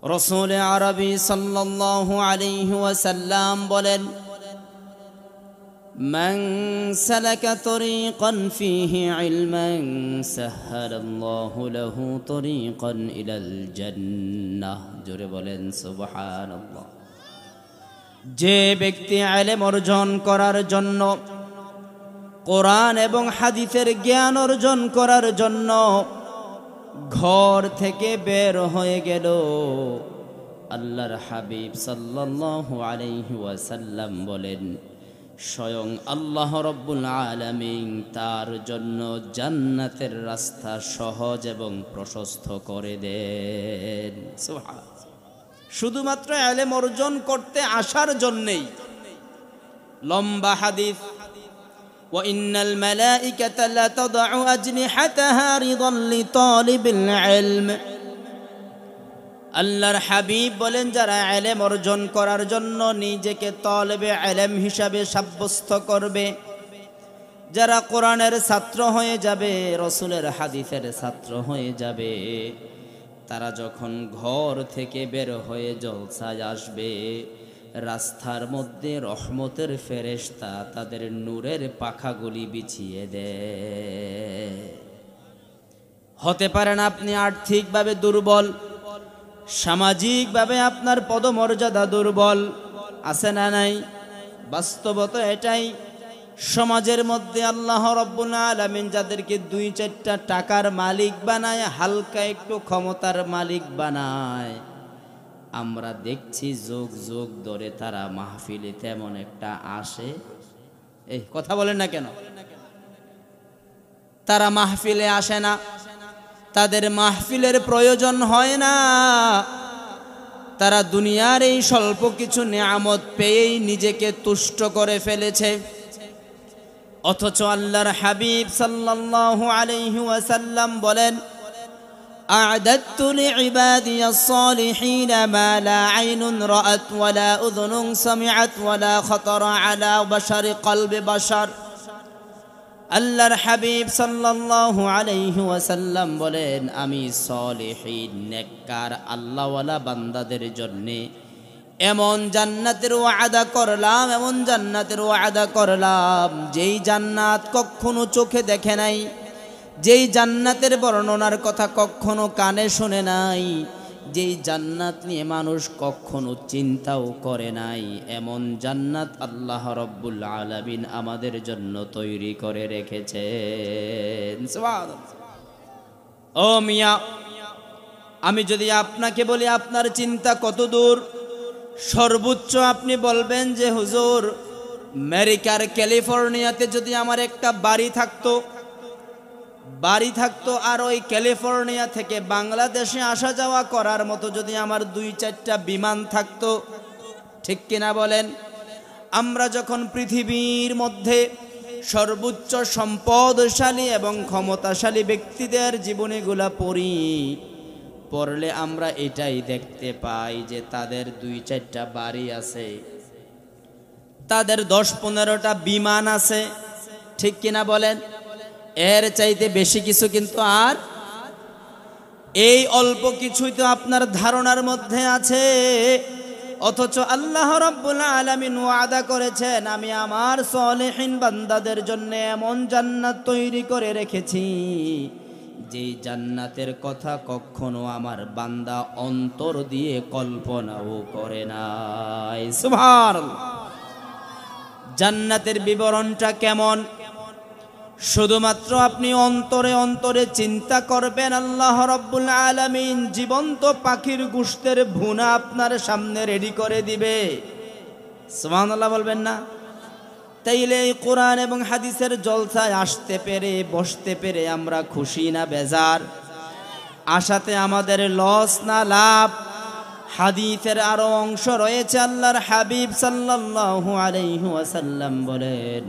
রাসূল আরবি সাল্লাল্লাহু আলাইহি ওয়াসাল্লাম বলেন, মান সালাকা তরিকান ফিহি ইলমান সাহহালাল্লাহু লাহু তরিকান ইলাল জান্নাহ। জোরে বলেন সুবহানাল্লাহ। যে ব্যক্তি ইলম অর্জন করার জন্য, কোরআন এবং হাদিসের জ্ঞান অর্জন করার জন্য ঘর থেকে বের হয়ে গেল, আল্লাহর হাবিব সাল্লাল্লাহু আলাইহি ওয়াসাল্লাম বলেন, স্বয়ং আল্লাহ রাব্বুল আলামিন তার জন্য জান্নাতের রাস্তা সহজ এবং প্রশস্ত করে দেন। সুবহানাল্লাহ। শুধুমাত্র ইলম অর্জন করতে আসার জন্যই। লম্বা হাদিস, ওয়া ইন্নাল মালাইকাতা লা তাদউ আজনিহাতাহা রিদান লিতালিবিল ইলম। আল্লাহর হাবিব বলেন, যারা ইলম অর্জন করার জন্য নিজেকে তালেবে ইলম হিসাবে সাব্যস্ত করবে, যারা কোরআনের ছাত্র হয়ে যাবে, রাসূলের হাদিসের ছাত্র হয়ে যাবে, তারা যখন ঘর থেকে বের হয়ে জলসায় আসবে, রাস্তার মধ্যে রহমতের ফেরেশতা তাদের নূরের পাখাগুলি বিছিয়ে দেয়। হতে পারেন আপনি আর্থিকভাবে দুর্বল, সামাজিকভাবে আপনার পদমর্যাদা দুর্বল, আছে না নাই? বাস্তবতা এটাই। সমাজের মধ্যে আল্লাহ রাব্বুল আলামিন যাদেরকে 2-4টা টাকার মালিক বানায়, হালকা একটু ক্ষমতার মালিক বানায়, আমরা দেখছি যুগ যুগ ধরে তারা মাহফিলে তেমন একটা আসে। এই কথা বলেন না কেন? তারা মাহফিলে আসে না, তাদের মাহফিলের প্রয়োজন হয় না। তারা দুনিয়ার এই স্বল্প কিছু নিয়ামত পেয়েই নিজেকে তুষ্ট করে ফেলেছে। অথচ আল্লাহর হাবিব সাল্লাল্লাহু আলাইহি ওয়াসাল্লাম বলেন, আ'দাদতু লিইবাদিয়াস সালিহিনা মা লা আইনুন রাআত ওয়া লা উযুনুন সামিআত ওয়া লা খাতারা আলা বাশারি কলবি বাশার। আল্লাহর হাবিব সাল্লাল্লাহু আলাইহি ওয়াসাল্লাম বলেন, আমি সলিহিন নেককার আল্লাহওয়ালা বান্দাদের জন্য এমন জান্নাতের ওয়াদা করলাম, এমন জান্নাতের ওয়াদা করলাম, যেই জান্নাত কখনো চোখে দেখে নাই, যেই জান্নাতের বর্ণনার কথা কখনো কানে শুনে নাই, যেই জান্নাত নিয়ে মানুষ কখনো চিন্তাও করে নাই, এমন জান্নাত আল্লাহ রাব্বুল আলামিন আমাদের জন্য তৈরি করে রেখেছেন। সুবহানাল্লাহ। ও মিয়া, আমি যদি আপনাকে বলি আপনার চিন্তা কত দূর, সর্বোচ্চ আপনি বলবেন যে হুজুর, আমেরিকার ক্যালিফোর্নিয়াতে যদি আমার একটা বাড়ি থাকতো আর ওই ক্যালিফোর্নিয়া থেকে বাংলাদেশে আসা যাওয়া করার মতো যদি আমার 2-4টা বিমান থাকতো, ঠিক কিনা বলেন? আমরা যখন পৃথিবীর মধ্যে সর্বোচ্চ সম্পদশালী এবং ক্ষমতাশালী ব্যক্তিদের জীবনীগুলা পড়লে আমরা এটাই দেখতে পাই যে তাদের 2-4টা বাড়ি আছে, তাদের 10-15টা বিমান আছে, ঠিক কিনা বলেন? এর চাইতে বেশি কিছু কিন্তু আর এই অল্প কিছুই তো আপনার ধারণার মধ্যে আছে। অথচ আল্লাহ রাব্বুল আলামিন ওয়াদা করেছেন, আমি আমার সলিহিন বান্দাদের জন্য এমন জান্নাত তৈরি করে রেখেছি, যেই জান্নাতের কথা কখনো আমার বান্দা অন্তর দিয়ে কল্পনাও করে নাই। সুবহানাল্লাহ। জান্নাতের বিবরণটা কেমন? শুধুমাত্র আপনি অন্তরে অন্তরে চিন্তা করবেন, আল্লাহ রাব্বুল আলামিন জীবন্ত পাখির গোশতের ভুনা আপনার সামনে রেডি করে দিবে। সুবহানাল্লাহ বলবেন না? তাইলে এই কোরআন এবং হাদিসের জলসায় আসতে পেরে, বসতে পেরে আমরা খুশি না বেজার? আশাতে আমাদের লস না লাভ? হাদিসের আরো অংশ রয়েছে। আল্লাহর হাবিব সাল্লাল্লাহু আলাইহি ওয়াসাল্লাম বলেন,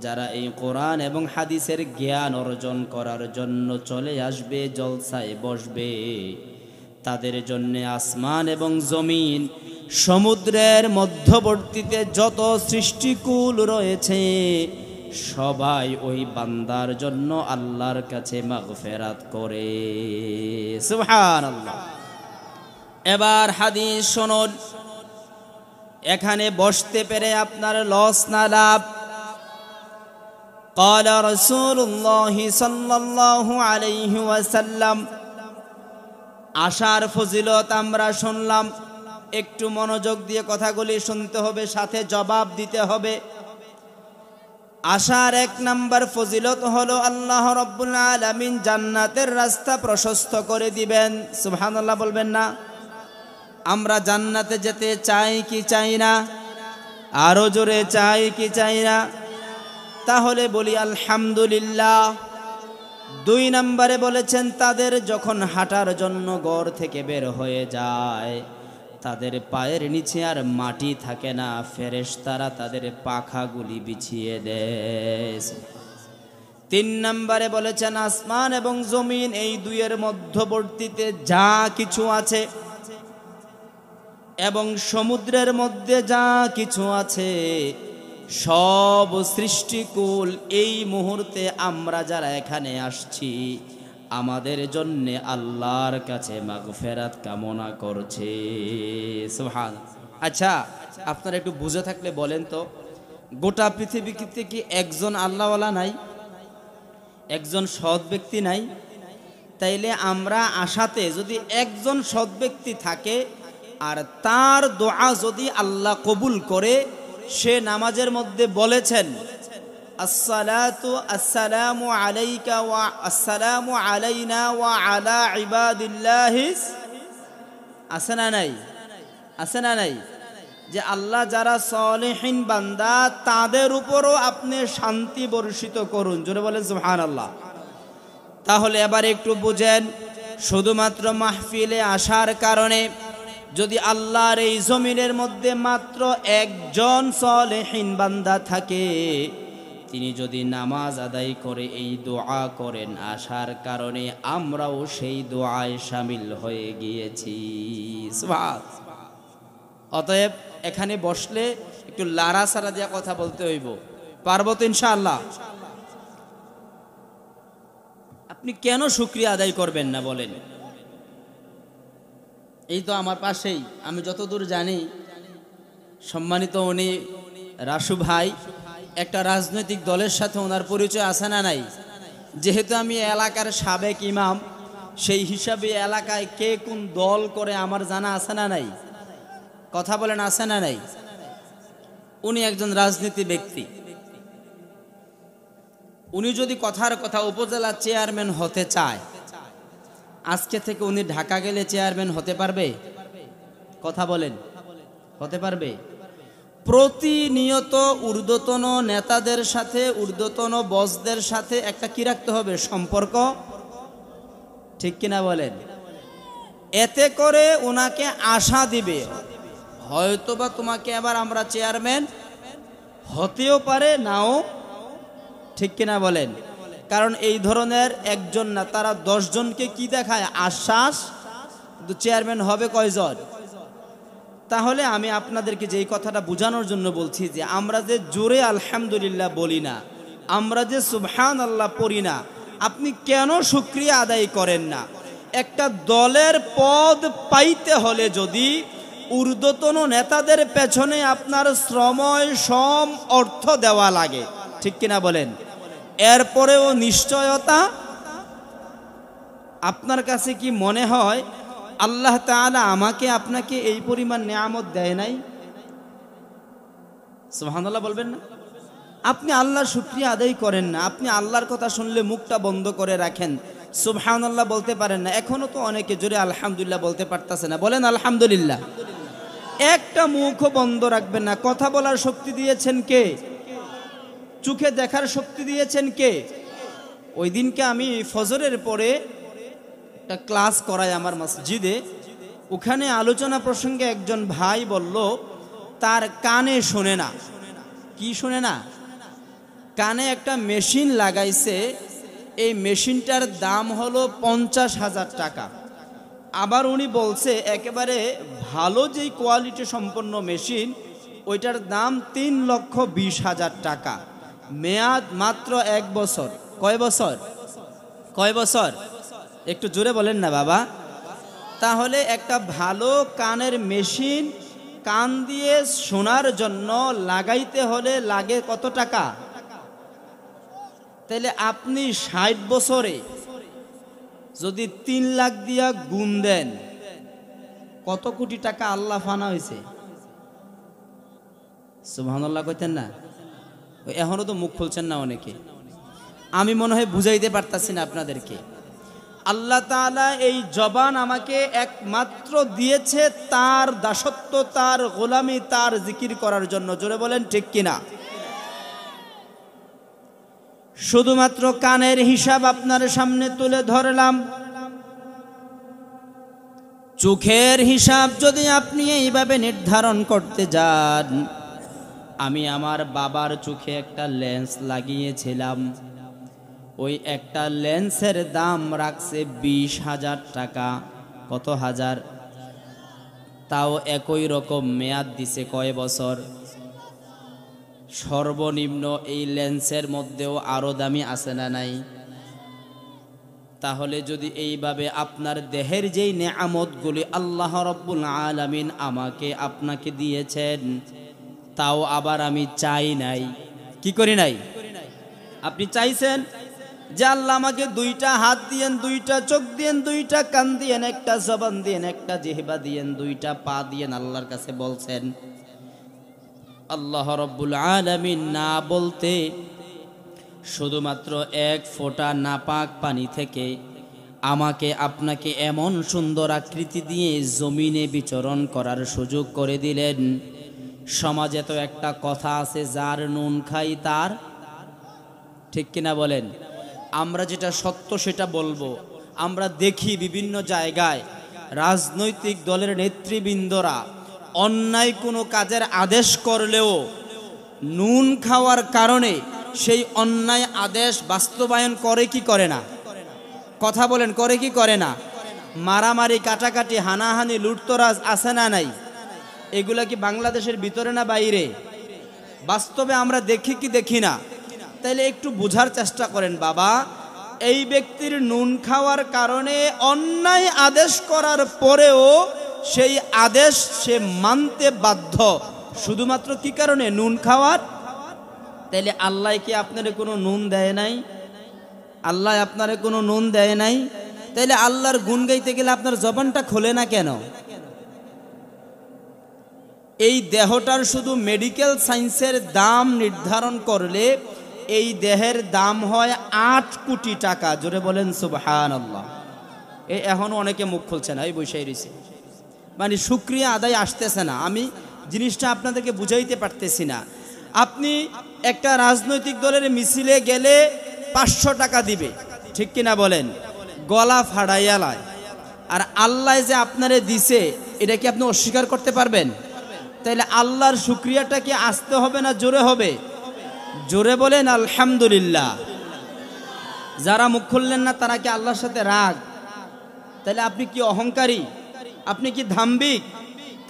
যারা এই কোরআন এবং হাদিসের জ্ঞান অর্জন করার জন্য চলে আসবে, জলসায় বসবে, তাদের জন্য আসমান এবং জমিন, সমুদ্রের মধ্যবর্তীতে যত সৃষ্টিকুল রয়েছে, সবাই ওই বান্দার জন্য আল্লাহর কাছে মাগফিরাত করে। সুবহানাল্লাহ। এবার হাদিস শুনুন, এখানে বসতে পেরে আপনার লস না লাভ। قال رسول الله صلى الله عليه وسلم, আশার ফজিলত আমরা শুনলাম, একটু মনোযোগ দিয়ে কথাগুলি শুনতে হবে, সাথে জবাব দিতে হবে। আশার এক নাম্বার ফজিলত হলো আল্লাহ রাব্বুল আলামিন জান্নাতের রাস্তা প্রশস্ত করে দিবেন। সুবহানাল্লাহ বলবেন না? আমরা জান্নাতে যেতে চাই কি চাই না? আরো জোরে চাই কি চাই না? তাহলে বলি আলহামদুলিল্লাহ। 2 নম্বরে বলেছেন তাদের যখন হাঁটার জন্য ঘর থেকে বের হয়ে যায় তাদের পায়ের নিচে আর মাটি থাকে না, ফেরেশতারা তাদের পাখাগুলি বিছিয়ে দেয়। 3 নম্বরে বলেছেন আসমান এবং জমিন এই দুইয়ের মধ্যবর্তীতে যা কিছু আছে এবং সমুদ্রের মধ্যে যা কিছু আছে সব সৃষ্টিকুল এই মুহূর্তে আমরা যারা এখানে আসছি আমাদের জন্য আল্লাহর কাছে মাগফিরাত কামনা করছে। সুবহান। আচ্ছা, আপনারা একটু বুঝে থাকলে বলেন তো, গোটা পৃথিবীতে কি একজন আল্লাহওয়ালা নাই? একজন সৎ ব্যক্তি নাই? তাইলে আমরা আশাতে যদি একজন সৎ ব্যক্তি থাকে আর তার দোয়া যদি আল্লাহ কবুল করে, সে নামাজের মধ্যে বলেছেন আসসালাতু আসসালামু আলাইকা ওয়া আসসালামু আলাইনা ওয়া আলা ইবাদিল্লাহিস, আছে না নাই? আছে না নাই? যে আল্লাহ যারা সলিহিন বান্দা তাদের উপরও আপনি শান্তি বর্ষিত করুন। জোরে বলেন সুবহানাল্লাহ। তাহলে এবার একটু বুঝেন, শুধুমাত্র মাহফিলে আসার কারণে যদি আল্লাহর এই জমিনের মধ্যে মাত্র একজন সলিহিন বান্দা থাকে, তিনি যদি নামাজ আদায় করে এই দোয়া করেন আসার কারণে, আমরাও সেই দোয়ায় শামিল হয়ে গিয়েছি। সুবহান। অতএব এখানে বসলে একটু লারা সারা দিয়া কথা বলতে হইব। পারবো তো ইনশাআল্লাহ? আপনি কেন শুকরিয়া আদায় করবেন না বলেন? এই তো আমার পাশেই, আমি যতদূর জানি সম্মানিত উনি রাসু ভাই একটা রাজনৈতিক দলের সাথে ওনার পরিচয় আছে না নাই? যেহেতু আমি এলাকার সাবেক ইমাম, সেই হিসাবে এলাকায় কে কোন দল করে আমার জানা আছে না নাই? কথা বলেন, আছে না নাই? উনি একজন রাজনীতি ব্যক্তি। উনি যদি কথার কথা উপজেলা চেয়ারম্যান হতে চায়, আজকে থেকে উনি ঢাকা গেলে চেয়ারম্যান হতে পারবে? কথা বলেন, হতে পারবে? প্রতিনিয়ত ঊর্ধ্বতন নেতাদের সাথে, ঊর্ধ্বতন বসদের সাথে একটা কি রাখতে হবে? সম্পর্ক। ঠিক কিনা বলেন? এতে করে ওনাকে আশা দিবে হয়তোবা তোমাকে এবার আমরা চেয়ারম্যান হতেও পারে, নাও। ঠিক কিনা বলেন? কারণ এই ধরনের একজন না, তারা 10 জনকে কি দেখায়? আশ্বাস। কিন্তু চেয়ারম্যান হবে কয়জন? তাহলে আমি আপনাদেরকে যেই কথাটা বোঝানোর জন্য বলছি যে আমরা যে জোরে আলহামদুলিল্লাহ বলি না, আমরা যে সুবহানাল্লাহ পড়ি না, আপনি কেন শুকরিয়া আদায় করেন না? একটা দলের পদ পাইতে হলে যদি ঊর্ধ্বতন নেতাদের পেছনে আপনার শ্রম অর্থ দেওয়া লাগে, ঠিক কিনা বলেন? এরপরেও নিশ্চয়তা, আপনার কাছে কি মনে হয় আল্লাহ তাআলা আমাকে আপনাকে এই পরিমাণ নিয়ামত দেয় নাই? সুবহানাল্লাহ বলবেন না? আপনি আল্লাহর শুকরিয়া আদায় করেন না, আপনি আল্লাহর কথা শুনলে মুখটা বন্ধ করে রাখেন, সুবহানাল্লাহ বলতে পারেন না। এখনো তো অনেকে জোরে আলহামদুলিল্লাহ বলতে পারতেছে না। বলেন আলহামদুলিল্লাহ। একটা মুখও বন্ধ রাখবেন না। কথা বলার শক্তি দিয়েছেন কে? চোখে দেখার শক্তি দিয়েছেন কে? ওই দিনকে আমি ফজরের পরে একটা ক্লাস করাই আমার মসজিদে, ওখানে আলোচনা প্রসঙ্গে একজন ভাই বলল তার কানে শোনে না। কি শোনে না? কানে একটা মেশিন লাগাইছে, এই মেশিনটার দাম হলো 50,000 টাকা। আবার উনি বলছে একেবারে ভালো যেই কোয়ালিটি সম্পন্ন মেশিন, ওইটার দাম 3,20,000 টাকা। মেয়াদ মাত্র 1 বছর। কয় বছর? কয় বছর? একটু জোরে বলেন না বাবা। তাহলে একটা ভালো কানের মেশিন কান দিয়ে শোনার জন্য লাগাইতে হলে লাগে কত টাকা? তাহলে আপনি 60 বছরে যদি 3 লাখ দিয়া গুণ দেন, কত কোটি টাকা আল্লাহ ফানা হয়েছে? সুবহানাল্লাহ কইতেন না? এখনো তো মুখ খুলছেন না অনেকে। আমি মনে হয় বুঝাইতে পারতাছি না আপনাদেরকে। আল্লাহ তাআলা এই জবান আমাকে একমাত্র দিয়েছে তার দাসত্ব, তার গোলামি, তার জিকির করার জন্য। জোরে বলেন ঠিক কিনা? শুধুমাত্র কানের হিসাব আপনার সামনে তুলে ধরলাম। চোখের হিসাব যদি আপনি এইভাবে নির্ধারণ করতে যান, আমি আমার বাবার চোখে একটা লেন্স লাগিয়েছিলাম, ওই একটা লেন্সের দাম রাখছে 20,000 টাকা। কত হাজার? তাও একই রকম মেয়াদ দিছে কয় বছর? সর্বনিম্ন এই লেন্সের মধ্যেও আরো দামি আছে না নাই? তাহলে যদি এইভাবে আপনার দেহের যেই নেয়ামতগুলি আল্লাহ রাব্বুল আলামিন আমাকে আপনাকে দিয়েছেন, তাও আবার আমি চাই নাই, কি করি নাই? আপনি চাইছেন যে আল্লাহ আমাকে 2টা হাত দিয়েন, 2টা চোখ দিয়েন, 2টা কান দিয়েন, একটা জবান দিয়েন, একটা জিহ্বা দিয়েন, 2টা পা দিয়েন। আল্লাহর কাছে বলছেন। আল্লাহ রাব্বুল আলামিন না বলতে শুধুমাত্র 1 ফোঁটা নাপাক পানি থেকে আমাকে আপনাকে এমন সুন্দর আকৃতি দিয়ে জমিনে বিচরণ করার সুযোগ করে দিলেন। সমাজে তো একটা কথা আছে, যার নুন খাই তার, ঠিক কিনা বলেন? আমরা যেটা সত্য সেটা বলবো। আমরা দেখি বিভিন্ন জায়গায় রাজনৈতিক দলের নেতৃবৃন্দরা অন্যায় কোনো কাজের আদেশ করলেও নুন খাওয়ার কারণে সেই অন্যায় আদেশ বাস্তবায়ন করে কি করে না? কথা বলেন, করে কি করে না? মারামারি, কাটাকাটি, হানাহানি, লুটতরাজ আছে না নাই? এগুলা কি বাংলাদেশের ভিতরে না বাইরে? বাস্তবে আমরা দেখি কি দেখি না? তাইলে একটু বোঝার চেষ্টা করেন বাবা, এই ব্যক্তির নুন খাওয়ার কারণে অন্যায় আদেশ করার পরেও সেই আদেশ সে মানতে বাধ্য, শুধুমাত্র কি কারণে? নুন খাওয়ার। তাইলে আল্লাহ কি আপনারে কোনো নুন দেয় নাই? আল্লাহ আপনারে কোনো নুন দেয় নাই? তাইলে আল্লাহর গুণ গাইতে গেলে আপনার জবানটা খোলে না কেন? এই দেহটার শুধু মেডিকেল সায়েন্সের দাম নির্ধারণ করলে এই দেহের দাম হয় 8 কোটি টাকা। জোরে বলেন সুবহানাল্লাহ। এই এখনো অনেকে মুখ খুলছে না, এই বৈশাই রয়েছে, মানে শুকরিয়া আদায় আসতেছে না। আমি জিনিসটা আপনাদেরকে বুঝাইতে পারতেছি না। আপনি একটা রাজনৈতিক দলের মিছিলে গেলে 500 টাকা দিবে, ঠিক কিনা বলেন? গলা ফাড়াইয়া লায়। আর আল্লাহ যে আপনারে দিছে এটা কি আপনি অস্বীকার করতে পারবেন? তাইলে আল্লাহর শুকরিয়াটা কি আসতে হবে না জোরে হবে? জোরে বলেন আলহামদুলিল্লাহ। যারা মুখ খুললেন না তারা কি আল্লাহর সাথে রাগ? তাহলে আপনি কি অহংকারী? আপনি কি ধাম্বিক?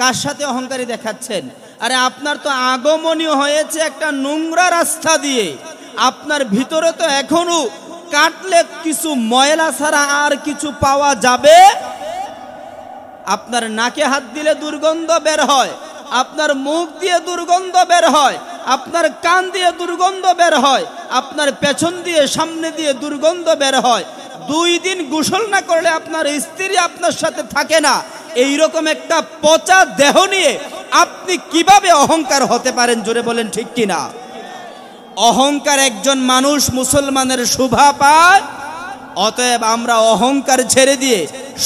কার সাথে অহংকারী দেখাচ্ছেন? আরে আপনার তো আগমনী হয়েছে একটা নোংরা রাস্তা দিয়ে, আপনার ভিতরে তো এখনো কাটলে কিছু ময়লা ছাড়া আর কিছু পাওয়া যাবে? আপনার নাকে হাত দিলে দুর্গন্ধ বের হয়, আপনার মুখ দিয়ে দুর্গন্ধ বের হয়, আপনার কান দিয়ে দুর্গন্ধ বের হয়, আপনার পেছন দিয়ে সামনে দিয়ে দুর্গন্ধ বের হয়। 2 দিন গোসল না করলে আপনার স্ত্রী আপনার সাথে থাকে না। এইরকম একটা পচা দেহ নিয়ে আপনি কিভাবে অহংকার হতে পারেন? জোরে বলেন ঠিক কিনা? অহংকার একজন মানুষ মুসলমানের শোভা পায়। অতএব আমরা অহংকার ছেড়ে দিয়ে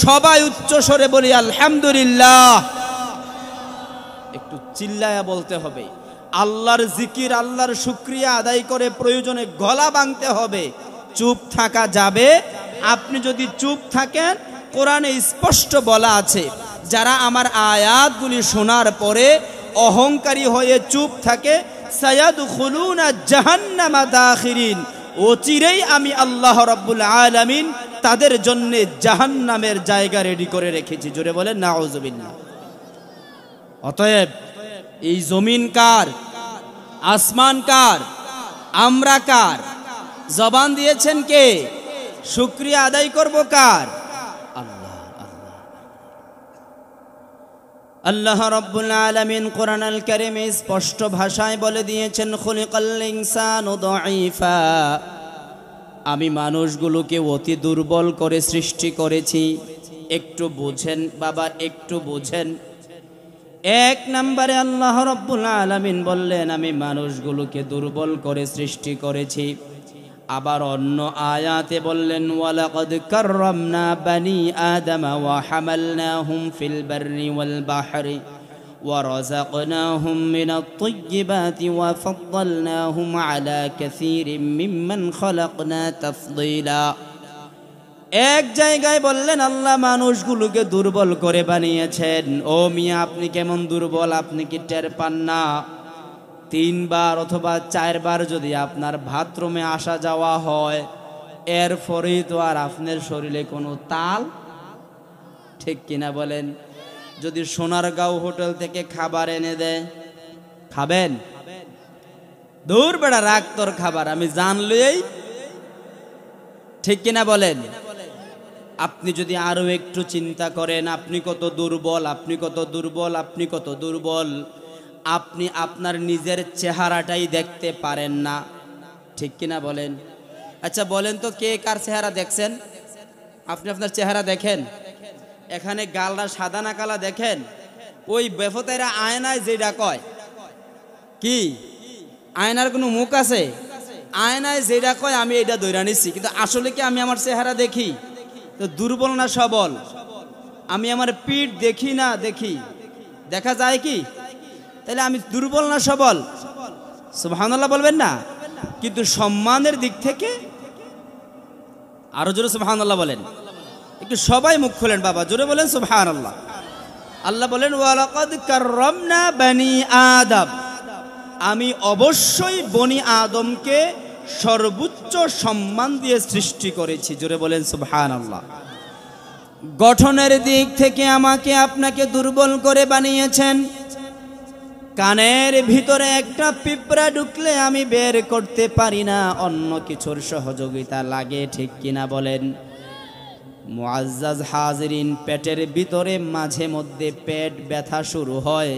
সবাই উচ্চ স্বরে বলি আলহামদুলিল্লাহ। একটু চিল্লায়া বলতে হবে। আল্লাহর জিকির, আল্লাহর শুকরিয়া আদায় করে প্রয়োজনে গলা ভাঙতে হবে। চুপ থাকা যাবে? আপনি যদি চুপ থাকেন, কোরআনে স্পষ্ট বলা আছে, যারা আমার আয়াতগুলি শোনার পরে অহংকারী হয়ে চুপ থাকে, সায়াদখুলুনা জাহান্নামা দাখিরিন, অচিরেই আমি আল্লাহ রাব্বুল আলামিন তাদের জন্য জাহান্নামের জায়গা রেডি করে রেখেছি। জোরে বলেন নাউযুবিল্লাহ। অতএব এই জমিন কার? আসমান কার? আমরা কার? জবান দিয়েছেন কে? শুকরিয়া আদায় করব কার? আল্লাহ। আল্লাহ আল্লাহ রাব্বুল আলামিন কোরআনুল কারীমে স্পষ্ট ভাষায় বলে দিয়েছেন, খুলিকাল ইনসানু দাঈফা, আমি মানুষগুলোকে অতি দুর্বল করে সৃষ্টি করেছি। একটু বুঝেন বাবা, একটু বুঝেন। এক নম্বরে আল্লাহ রাব্বুল আলামিন বললেন আমি মানুষগুলোকে দুর্বল করে সৃষ্টি করেছি। আবার অন্য আয়াতে বললেন ওয়ালাকাদ কাররামনা বানি আদম ওয়া হামালনাহুম ফিল বাররি ওয়াল বাহরি ওয়া রাযাকনাহুম মিনাত তাইয়্যিবাতি ওয়া ফাদ্দালনাহুম আলা কাসীরিম মিম্মান খালাকনা তাফদীলা। এক জায়গায় বললেন আল্লাহ মানুষগুলোকে দুর্বল করে বানিয়েছেন। ও মিয়া, আপনি কেমন দুর্বল আপনি কি টের পান না? 3 বার অথবা 4 বার যদি আপনার বাথরুমে আসা যাওয়া হয়, এরপরেই তো আর আপনার শরীরে কোনো তাল, ঠিক কিনা বলেন? যদি সোনারগাঁও হোটেল থেকে খাবার এনে দেয়, খাবেন? দূর বেড়া, রাখ তোর খাবার, আমি জানলেই, ঠিক কিনা বলেন? আপনি যদি আরো একটু চিন্তা করেন আপনি কত দুর্বল, আপনি কত দুর্বল, আপনি কত দুর্বল। আপনি আপনার নিজের চেহারাটাই দেখতে পারেন না, ঠিক কিনা বলেন? আচ্ছা বলেন তো, কে কার চেহারা দেখছেন? আপনি আপনার চেহারা দেখেন? এখানে গালটা সাদা না কালা দেখেন? ওই বেফতেরা আয়নায় যেটা কয়, কি আয়নার কোনো মুখ আছে? আয়নায় যেটা কয় আমি এটা ধরে নিচ্ছি, কিন্তু আসলে কি আমি আমার চেহারা দেখি? তো দুর্বল না সবল? আমি আমার পিঠ দেখি না দেখি? দেখা যায় কি? তাহলে আমি দুর্বল না সবল? সুবহানাল্লাহ বলবেন না? কিন্তু সম্মানের দিক থেকে আরো জোরে সুবহানাল্লাহ বলেন। একটু সবাই মুখ খুলেন বাবা, জোরে বলেন সুবহানাল্লাহ। আল্লাহ বলেন ওয়ালাকাদ কাররামনা বানি আদম, আমি অবশ্যই বনি আদমকে সর্বোচ্চ সম্মান দিয়ে সৃষ্টি করেছি। জোরে বলেন সুবহানাল্লাহ। গঠনের দিক থেকে আমাকে আপনাকে দুর্বল করে বানিয়েছেন। কানের ভিতরে একটা পিঁপড়া ঢুকলে আমি বের করতে পারি না, অন্য কিছুর সহযোগিতা লাগে, ঠিক কিনা বলেন? মুআজ্জাজ হাজিরিন, পেটের ভিতরে মাঝে মধ্যে পেট ব্যথা শুরু হয়,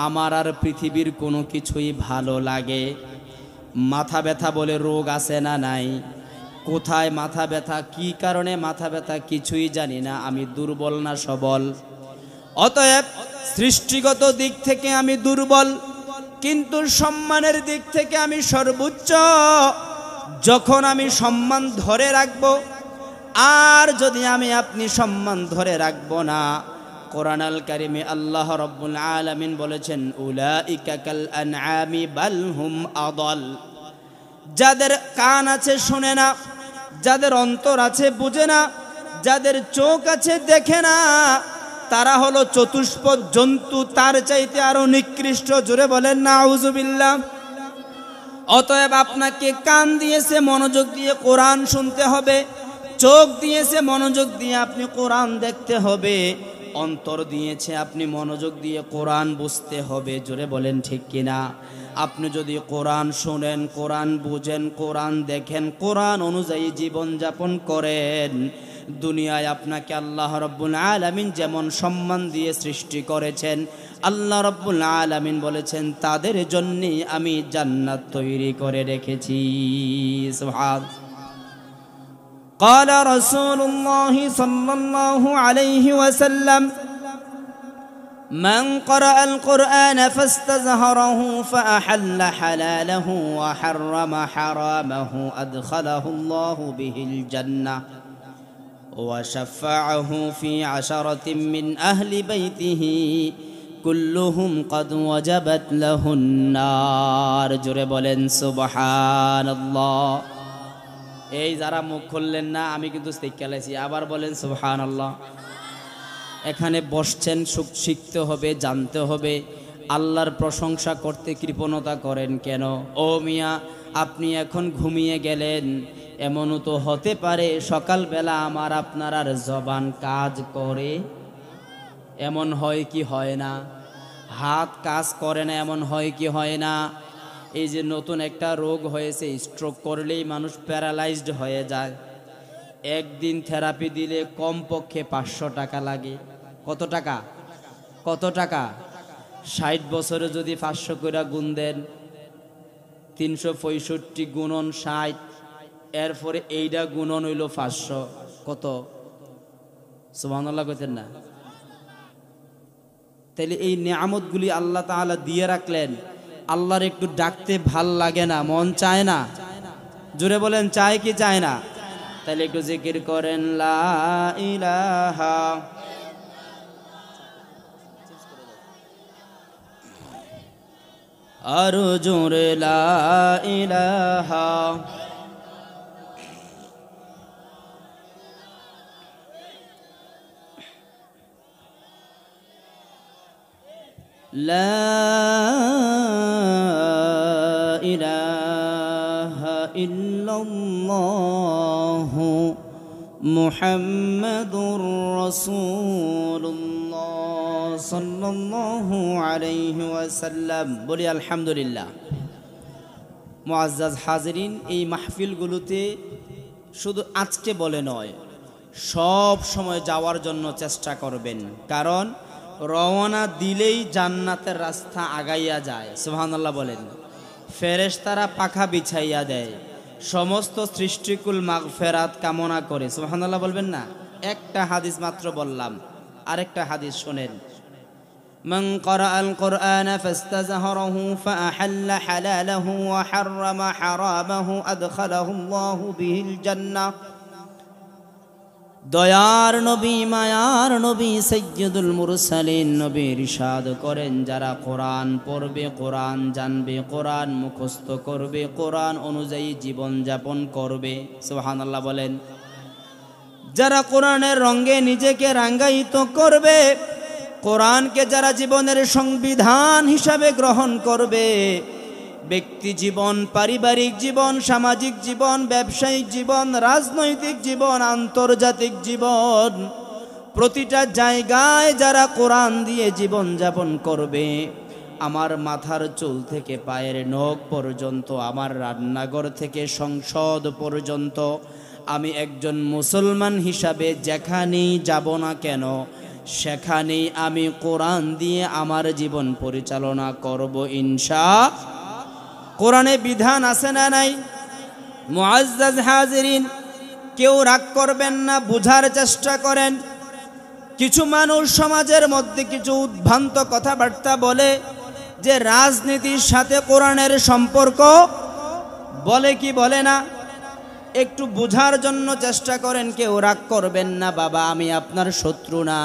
আমার আর পৃথিবীর কোনো কিছুই ভালো লাগে? মাথা ব্যথা বলে রোগ আছে না নাই? কোথায় মাথা ব্যথা, কি কারণে মাথা ব্যথা কিছুই জানি না। আমি দুর্বল না সবল? অতএব সৃষ্টিগত দিক থেকে আমি দুর্বল, কিন্তু সম্মানের দিক থেকে আমি সর্বোচ্চ। যখন আমি সম্মান ধরে রাখব, আর যদি আমি আপনি সম্মান ধরে রাখব না, কোরআনুল কারীমে আল্লাহ রাব্বুল আলামিন বলেছেন উলাইকা কাল আনআমি বাল হুম আদাল। যাদের কান আছে শোনে না, যাদের অন্তর আছে বুঝে না, যাদের চোখ আছে দেখে না, তারা হলো চতুষ্পদ জন্তু, তার চাইতে আরো নিকৃষ্ট। জোরে বলেন নাউজুবিল্লাহ। অতএব আপনাকে কান দিয়েছে মনোযোগ দিয়ে কোরআন শুনতে হবে, চোখ দিয়েছে মনোযোগ দিয়ে আপনি কোরআন দেখতে হবে, অন্তর দিয়েছে আপনি মনোযোগ দিয়ে কোরআন বুঝতে হবে। জোরে বলেন ঠিক কিনা? আপনি যদি কোরআন শোনেন, কোরআন বুঝেন, কোরআন দেখেন, কোরআন অনুযায়ী জীবন যাপন করেন, দুনিয়ায় আপনাকে আল্লাহ রাব্বুল আলামিন যেমন সম্মান দিয়ে সৃষ্টি করেছেন, আল্লাহ রাব্বুল আলামিন বলেছেন তাদের জন্যই আমি জান্নাত তৈরি করে রেখেছি। সুবহানাল্লাহ। قال رسول الله صلى الله عليه وسلم من قرأ القرآن فاستزهره فأحل حلاله وحرم حرامه أدخله الله به الجنة وشفعه في 10 من أهل بيته كلهم قد وجبت له النار। জোরে বলেন সুবহানাল্লাহ। এই যারা মুখ খুললেন না, আমি কিন্তু শিক্ষালাইছি, আবার বলেন সুবহানাল্লাহ। এখানে বসছেন, শিখতে হবে, জানতে হবে। আল্লাহর প্রশংসা করতে কৃপণতা করেন কেন? ও মিয়া, আপনি এখন ঘুমিয়ে গেলেন, এমনও তো হতে পারে সকালবেলা আমার আপনার আর জবান কাজ করে, এমন হয় কি হয় না? হাত কাজ করে না, এমন হয় কি হয় না? এই যে নতুন একটা রোগ হয়েছে, স্ট্রোক করলেই মানুষ প্যারালাইজড হয়ে যায়। একদিন থেরাপি দিলে কমপক্ষে 500 টাকা লাগে। কত টাকা? কত টাকা? 60 বছরে যদি 500 করে গুণ দেন, 365 গুণন 60, এরপরে এইটা গুণন হইল 500, কত? সুবহানাল্লাহ কইতেন না? তাইলে এই নিয়ামতগুলি আল্লাহ তাআলা দিয়ে রাখলেন, আল্লাহর একটু ডাকতে ভাল লাগে না? মন চায় না? জোরে বলেন, চায় কি চায় না? তাহলে একটু জিকির করেন, লা ইলাহা, আরো জোরে লা ইলাহা, লা ইলাহা ইল্লাল্লাহু মুহাম্মাদুর রাসূলুল্লাহ সাল্লাল্লাহু আলাইহি ওয়াসাল্লাম। বলি আলহামদুলিল্লাহ। মুআজ্জাজ হাজিরিন, এই মাহফিলগুলোতে শুধু আজকে বলে নয়, সব সময় যাওয়ার জন্য চেষ্টা করবেন, কারণ রওনা দিলেই জান্নাতের রাস্তা আগাইয়া যায়। সুবহানাল্লাহ বলেন। ফেরেশতারা পাখা বিছাইয়া দেয়, সমস্ত সৃষ্টিকুল মাগফিরাত কামনা করে। সুবহানাল্লাহ বলবেন না? একটা হাদিস মাত্র বললাম, আরেকটা হাদিস শোনেন। মান ক্বারাআল কুরআনা ফাস্তাযহারাহু ফাআহাল্লা হালালাহু ওয়া হাররামা হারামাহু আদখালাহুল্লাহু বিহিল জান্নাহ। দয়ার নবী, মায়ার নবী, সাইয়্যিদুল মুরসালিন নবী ইরশাদ করেন, যারা কোরআন পড়বে, কোরআন জানবে, কোরআন মুখস্থ করবে, কোরআন অনুযায়ী জীবন যাপন করবে, সুবহানাল্লাহ বলেন, যারা কোরআনের রঙে নিজেকে রাঙ্গায়িত করবে, কোরআনকে যারা জীবনের সংবিধান হিসাবে গ্রহণ করবে, ব্যক্তি জীবন, পারিবারিক জীবন, সামাজিক জীবন, ব্যবসায়িক জীবন, রাজনৈতিক জীবন, আন্তর্জাতিক জীবন, প্রতিটা জায়গায় যারা কোরআন দিয়ে জীবন যাপন করবে, আমার মাথার চুল থেকে পায়ের নখ পর্যন্ত, আমার রান্নাঘর থেকে সংসদ পর্যন্ত, আমি একজন মুসলমান হিসাবে যেখানেই যাব না কেন, সেখানেই আমি কোরআন দিয়ে আমার জীবন পরিচালনা করব ইনশাআল্লাহ। কোরআনে বিধান আছে না নাই? মুআজ্জাজ হাজিরিন, কেউ রাগ করবেন না, বুঝার চেষ্টা করেন। কিছু মানুষ সমাজের মধ্যে কিছু উদ্ভ্রান্ত কথাবার্তা বলে যে রাজনীতির সাথে কোরআনের সম্পর্ক, বলে কি বলে না? একটু বুঝার জন্য চেষ্টা করেন। কেউ রাগ করবেন না বাবা, আমি আপনার শত্রু না,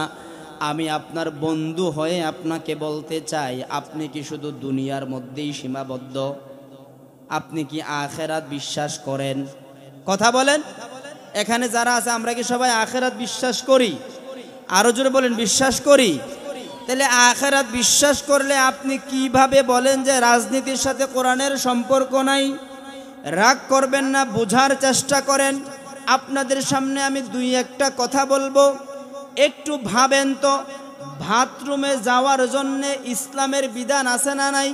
আমি আপনার বন্ধু হয়ে আপনাকে বলতে চাই, আপনি কি শুধু দুনিয়ার মধ্যেই সীমাবদ্ধ? আপনি কি আখিরাত বিশ্বাস করেন? কথা বলেন। এখানে যারা আছে আমরা কি সবাই আখিরাত বিশ্বাস করি? আরো জোরে বলেন, বিশ্বাস করি। তাহলে আখিরাত বিশ্বাস করলে আপনি কিভাবে বলেন যে রাজনীতির সাথে কোরআনের সম্পর্ক নাই? রাগ করবেন না, বুঝার চেষ্টা করেন। আপনাদের সামনে আমি দুই একটা কথা বলবো, একটু ভাবেন তো। বাথরুমে যাওয়ার জন্য ইসলামের বিধান আছে না নাই?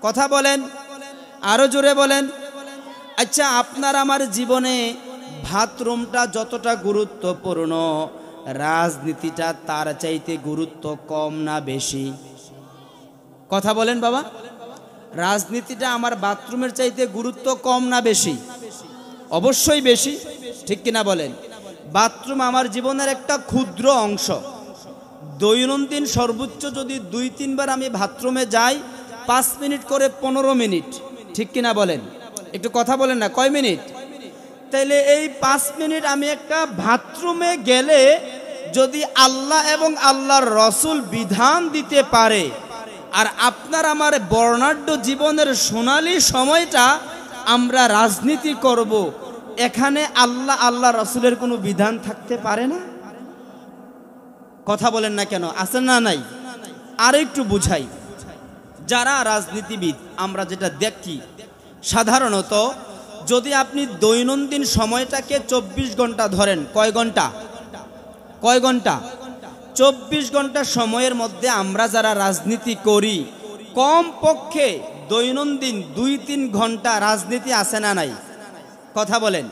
কথা বলেন, আরো জোরে বলেন। আচ্ছা, আপনার আমার জীবনে বাথরুমটা যতটা গুরুত্বপূর্ণ, রাজনীতিটা তার চাইতে গুরুত্ব কম না বেশি? কথা বলেন বাবা। রাজনীতিটা আমার বাথরুমের চাইতে গুরুত্ব কম না বেশি? অবশ্যই বেশি, ঠিক কিনা বলেন? বাথরুম আমার জীবনের একটা ক্ষুদ্র অংশ। দৈনন্দিন সর্বোচ্চ যদি 2-3 বার আমি বাথরুমে যাই, 5 মিনিট করে 15 মিনিট, ঠিক কিনা বলেন? একটু কথা বলেন না, কয় মিনিট? তাইলে এই 5 মিনিট আমি একটা বাথরুমে গেলে যদি আল্লাহ এবং আল্লাহর রসুল বিধান দিতে পারে, আর আপনার আমার বর্ণাঢ্য জীবনের সোনালী সময়টা আমরা রাজনীতি করব, এখানে আল্লাহ আল্লাহ রসুলের কোনো বিধান থাকতে পারে না? কথা বলেন না কেন? আছে না নাই? আর একটু বুঝাই। যারা রাজনীতিবিদ আমরা যেটা দেখি, সাধারণত যদি আপনি দৈনন্দিন সময়টাকে 24 ঘন্টা ধরেন, কয় ঘন্টা? 24 ঘন্টা সময়ের মধ্যে আমরা যারা রাজনীতি করি, কম পক্ষে দৈনন্দিন 2-3 ঘন্টা রাজনীতি আছে না নাই? কথা বলেন।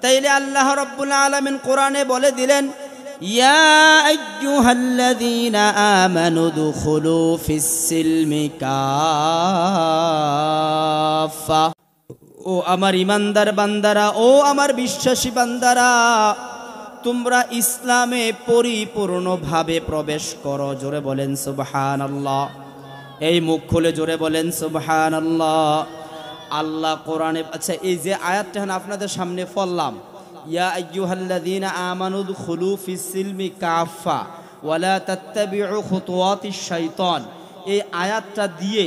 তাইলে আল্লাহ রাব্বুল আলামিন কোরআনে বলে দিলেন, ইয়া আইয়ুহাল্লাযীনা আমানু দুখুলু ফিস-সিলমি কাফা। ও আমার ঈমানদার বান্দারা, ও আমার বিশ্বাসী বান্দারা, তোমরা ইসলামে পরিপূর্ণভাবে প্রবেশ করো। জোরে বলেন সুবহানাল্লাহ। এই মুখ খুলে জোরে বলেন সুবহানাল্লাহ। আল্লাহ কোরআনে, আচ্ছা এই যে আয়াতটা আপনাদের সামনে পড়লাম, ইয়া আইয়ুহাল্লাযীনা আমানু দুখুলু ফিস-সিলমি কাফা ওয়ালা তাত্তাবিউ খুতুওয়াতিশ শাইতান, এই আয়াতটা দিয়ে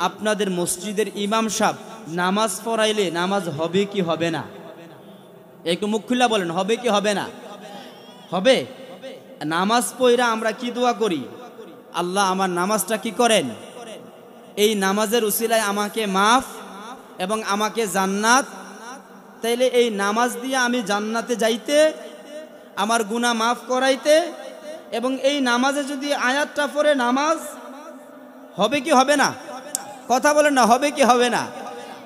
আপনাদের মসজিদের ইমাম সাহেব নামাজ পড়াইলে নামাজ হবে কি হবে না? একটু মুখ খুলে বলেন, হবে কি হবে না? হবে। নামাজ পড়া আমরা কি দোয়া করি? আল্লাহ আমার নামাজটা কি করেন, এই নামাজের উসিলায় আমাকে মাফ এবং আমাকে জান্নাত। তাইলে এই নামাজ দিয়ে আমি জান্নাতে যাইতে, আমার গুনাহ মাফ করাইতে, এবং এই নামাজে যদি আয়াতটা পড়ে নামাজ হবে কি হবে না? কথা বলেন না, হবে কি হবে না?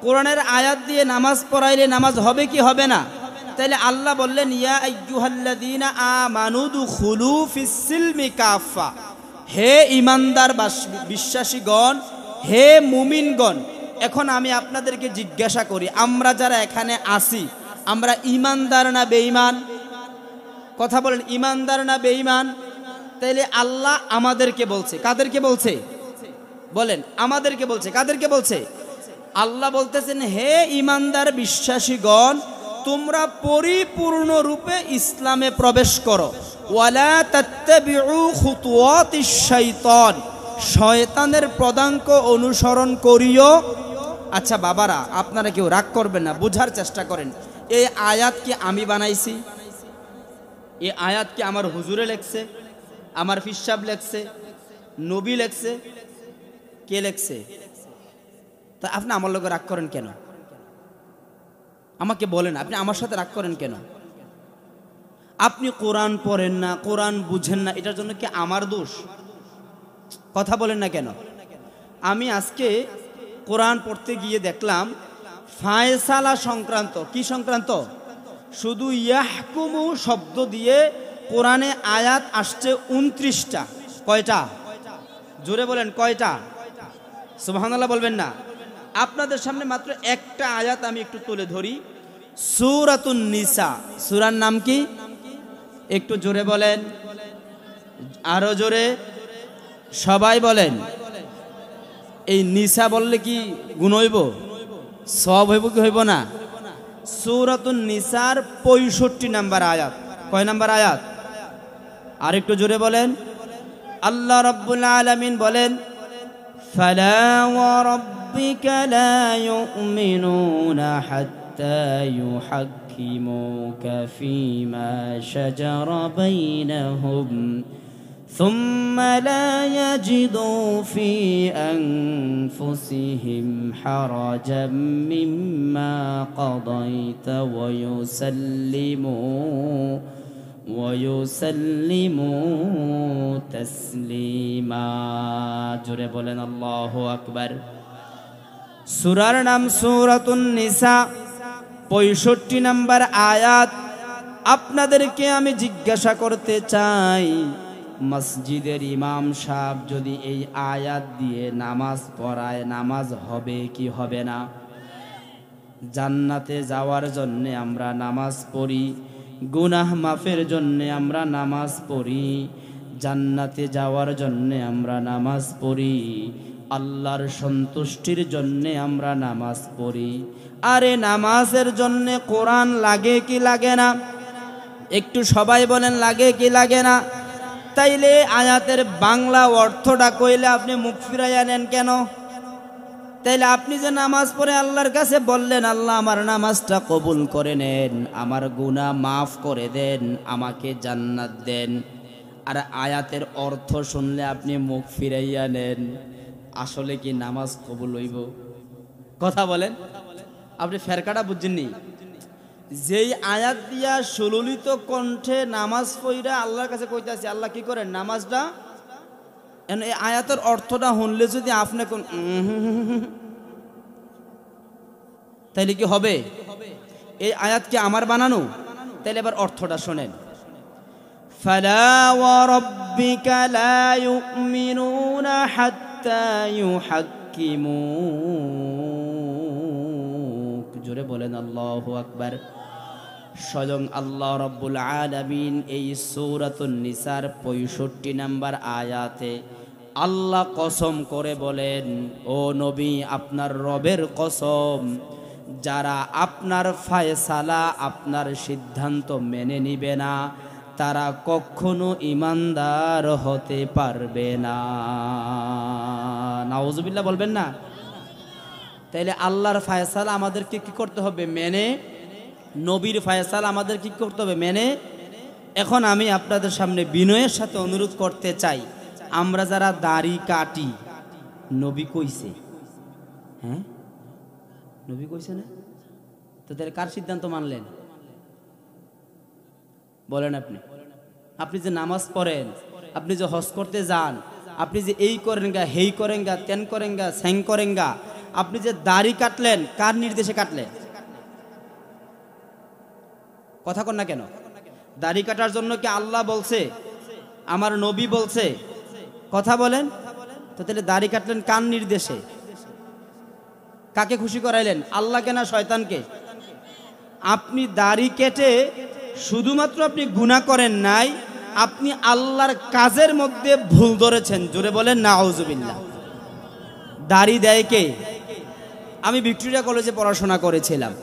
কোরআনের আয়াত দিয়ে নামাজ পড়াইলে নামাজ হবে কি হবে না? তাইলে আল্লাহ বললেন ইয়া আইয়ুহাল্লাযীনা আমানু দুখুলু ফিস-সিলমি কাফা, হে ঈমানদার বিশ্বাসীগণ, হে মুমিনগণ। এখন আমি আপনাদেরকে জিজ্ঞাসা করি, আমরা যারা এখানে আসি, আমরা ঈমানদার না বেঈমান? কথা বলেন, ঈমানদার না বেঈমান? তাইলে আল্লাহ আমাদেরকে বলছে, কাদেরকে বলছে বলেন? আমাদেরকে বলছে। কাদেরকে বলছে? আল্লাহ বলতেছেন, হে ঈমানদার বিশ্বাসীগণ, তোমরা পরিপূর্ণ রূপে ইসলামে প্রবেশ করো। ওয়ালা তাত্তাবিউ খুতুওয়াতিশ শাইতান, শয়তানের পদাঙ্ক অনুসরণ করিও। আচ্ছা বাবারা, আপনারা কেউ রাগ করবেন না, বোঝার চেষ্টা করেন। এই আয়াত কি আমি বানাইছি? এই আয়াত কি আমার হুজুরে লেখছে, আমার পীর সাহেব লেখছে, নবী লেখছে? কে লেখছে? তা আপনি আমার লোকে রাগ করেন কেন? আমাকে বলেন, আপনি আমার সাথে রাগ করেন কেন? আপনি কোরআন পড়েন না, কোরআন বুঝেন না, এটার জন্য কি আমার দোষ? কথা বলেন না কেন? আমি আজকে কোরআন পড়তে গিয়ে দেখলাম ফায়সালা সংক্রান্ত, কি সংক্রান্ত? শুধু ইয়াহকুমু শব্দ দিয়ে কোরআনে আয়াত আসছে 29টা। কয়টা? জোরে বলেন, কয়টা? সুবহানাল্লাহ বলবেন না। আপনাদের সামনে মাত্র একটা আয়াত আমি একটু তুলে ধরি, সূরাতুন নিসা। সূরার নাম কি? একটু জোরে বলেন, আরো জোরে, সবাই বলেন। এই নিসা বললে কি গুণ হইব? সব হইব কি হইব না? সূরাতুন নিসার 65 নাম্বার আয়াত। কয় নাম্বার আয়াত? আর একটু জোরে বলেন। আল্লাহ রাব্বুল আলামিন বলেন, ফালা ওয়া রাব্বিকা লা ইউমিনুনা হাত্তা ইউহাক্কিমুকা ফীমা শাজারা বাইনাহুম ثم لا يجدوا في أنفسهم حرجا مما قضيت ويسلموا تسليما. জোরে বলেন আল্লাহু আকবার। সূরার নাম সূরাতুন নিসা, 65 নাম্বার আয়াত। আপনাদেরকে আমি জিজ্ঞাসা করতে চাই, মসজিদের ইমাম সাহেব যদি এই আয়াত দিয়ে নামাজ পড়ায়, নামাজ হবে কি হবে না? জান্নাতে যাওয়ার জন্যে আমরা নামাজ পড়ি, গুনাহ মাফের জন্যে আমরা নামাজ পড়ি, জান্নাতে যাওয়ার জন্যে আমরা নামাজ পড়ি, আল্লাহর সন্তুষ্টির জন্যে আমরা নামাজ পড়ি। আরে নামাজের জন্যে কোরআন লাগে কি লাগে না? একটু সবাই বলেন, লাগে কি লাগে না? তাইলে আয়াতের বাংলা অর্থটা কইলে আপনি মুখ ফিরাইয়া নেন কেন? তাইলে আপনি যে নামাজ পড়ে আল্লাহর কাছে বললেন, আল্লাহ আমার নামাজটা কবুল করে নেন, আমার গুনাহ মাফ করে দেন, আমাকে জান্নাত দেন, আর আয়াতের অর্থ শুনলে আপনি মুখ ফিরাইয়া নেন, আসলে কি নামাজ কবুল হইব? কথা বলেন। আপনি ফেরকাটা বুঝছেননি? যেই আয়াত দিয়া সুললিত কণ্ঠে নামাজ পড়া আল্লাহর কাছে কইতাছে, আল্লাহ কি করেন নামাজটা, এই আয়াতের অর্থটা শুনলে যদি আপনি কোন তাইলে কি হবে? এই আয়াত কি আমার বানানো? তাইলে এবার অর্থটা শোনেন। ফালা ওয়া রাব্বিকা লা ইউমিনুনা হাত্তা ইউহাক্কিমুক। জোরে বলেন আল্লাহু আকবার। স্বয়ং আল্লাহ রাব্বুল আলামিন এই সূরাতুন নিসার 65 নম্বর আয়াতে আল্লাহ কসম করে বলেন, ও নবী আপনার রবের কসম, যারা আপনার ফায়সালা আপনার সিদ্ধান্ত মেনে নিবে না তারা কখনো ঈমানদার হতে পারবে না। নাউজুবিল্লাহ বলবেন না? তাইলে আল্লাহর ফায়সালা আমাদেরকে কি করতে হবে? মেনে। নবীর ফায়সালা আমাদের কি করতে হবে? মেনে। এখন আমি আপনাদের সামনে বিনয়ের সাথে অনুরোধ করতে চাই, আমরা যারা দাড়ি কাটি, নবী কইছে, হ্যাঁ নবী কইছে না? তো তাহলে কার সিদ্ধান্ত মানলেন বলেন? আপনি যে নামাজ পড়েন, আপনি যে হজ করতে যান, আপনি যে এই করেন গা, হেই করেন গা, তেন করেন গা, স্যাং করেন গা, আপনি যে দাড়ি কাটলেন কার নির্দেশে কাটলেন? কথা কন না কেন? দাড়ি কাটার জন্য কি আল্লাহ বলছে? আমার নবী বলছে? কথা বলেন তো। তাহলে দাড়ি কাটলেন কার নির্দেশে? কাকে খুশি করাইলেন? আল্লাহকে না শয়তানকে? আপনি দাড়ি কেটে শুধুমাত্র আপনি গুনাহ করেন নাই, আপনি আল্লাহর কাজের মধ্যে ভুল ধরেছেন। জোরে বলেন নাউজুবিল্লাহ। দাড়ি দেয় কে? আমি ভিক্টোরিয়া কলেজে পড়াশোনা করেছিলাম।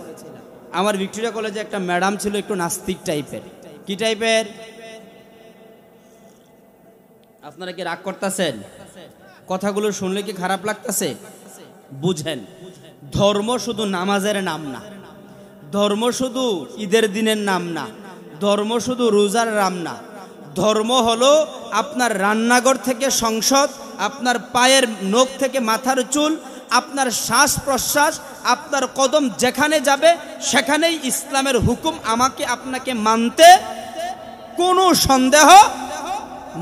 আমার ভিক্টোরিয়া কলেজে একটা ম্যাডাম ছিল একটু নাস্তিক টাইপের। কি টাইপের? আপনারা কি রাগ করতেছেন? কথাগুলো শুনলে কি খারাপ লাগতেছে? বুঝেন, ধর্ম শুধু নামাজের নাম না, ধর্ম শুধু ঈদের দিনের নাম না, ধর্ম শুধু রোজার নাম না। ধর্ম হলো আপনার রান্নাঘর থেকে সংসদ, আপনার পায়ের নখ থেকে মাথার চুল, আপনার শ্বাস প্রশ্বাস, আপনার কদম যেখানে যাবে সেখানেই ইসলামের হুকুম আমাকে আপনাকে মানতে কোনো সন্দেহ।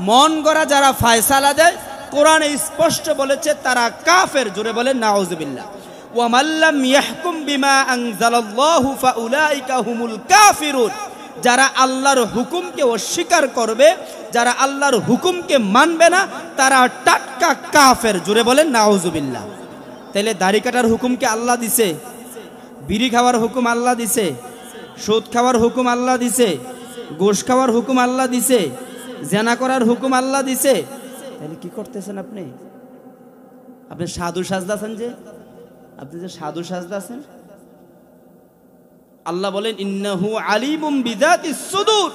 মন গড়া যারা ফায়সালা দেয়, কোরআনে স্পষ্ট বলেছে তারা কাফের। জোরে বলেন নাউজুবিল্লাহ। ওয়া মাল্লাম ইয়াহকুম বিমা আনজালাল্লাহু ফাউলাইকা হুমুল কাফিরুন। যারা আল্লাহর হুকুমকে অস্বীকার করবে, যারা আল্লাহর হুকুমকে মানবে না, তারা টাটকা কাফের। জোরে বলেন নাউজুবিল্লাহ। তাহলে দাড়ি কাটার হুকুম কি আল্লাহ দিছে? বিড়ি খাওয়ার হুকুম আল্লাহ দিছে? সুদ খাওয়ার হুকুম আল্লাহ দিছে? গোশ খাওয়ার হুকুম আল্লাহ দিছে? জেনা করার হুকুম আল্লাহ দিছে? তাহলে কি করতেছেন আপনি? আপনি সাধু সাজদাছেন যে, আপনি যে সাধু সাজদাছেন। আল্লাহ বলেন ইন্নাহু আলিমুম বিযাতিস সুদূর।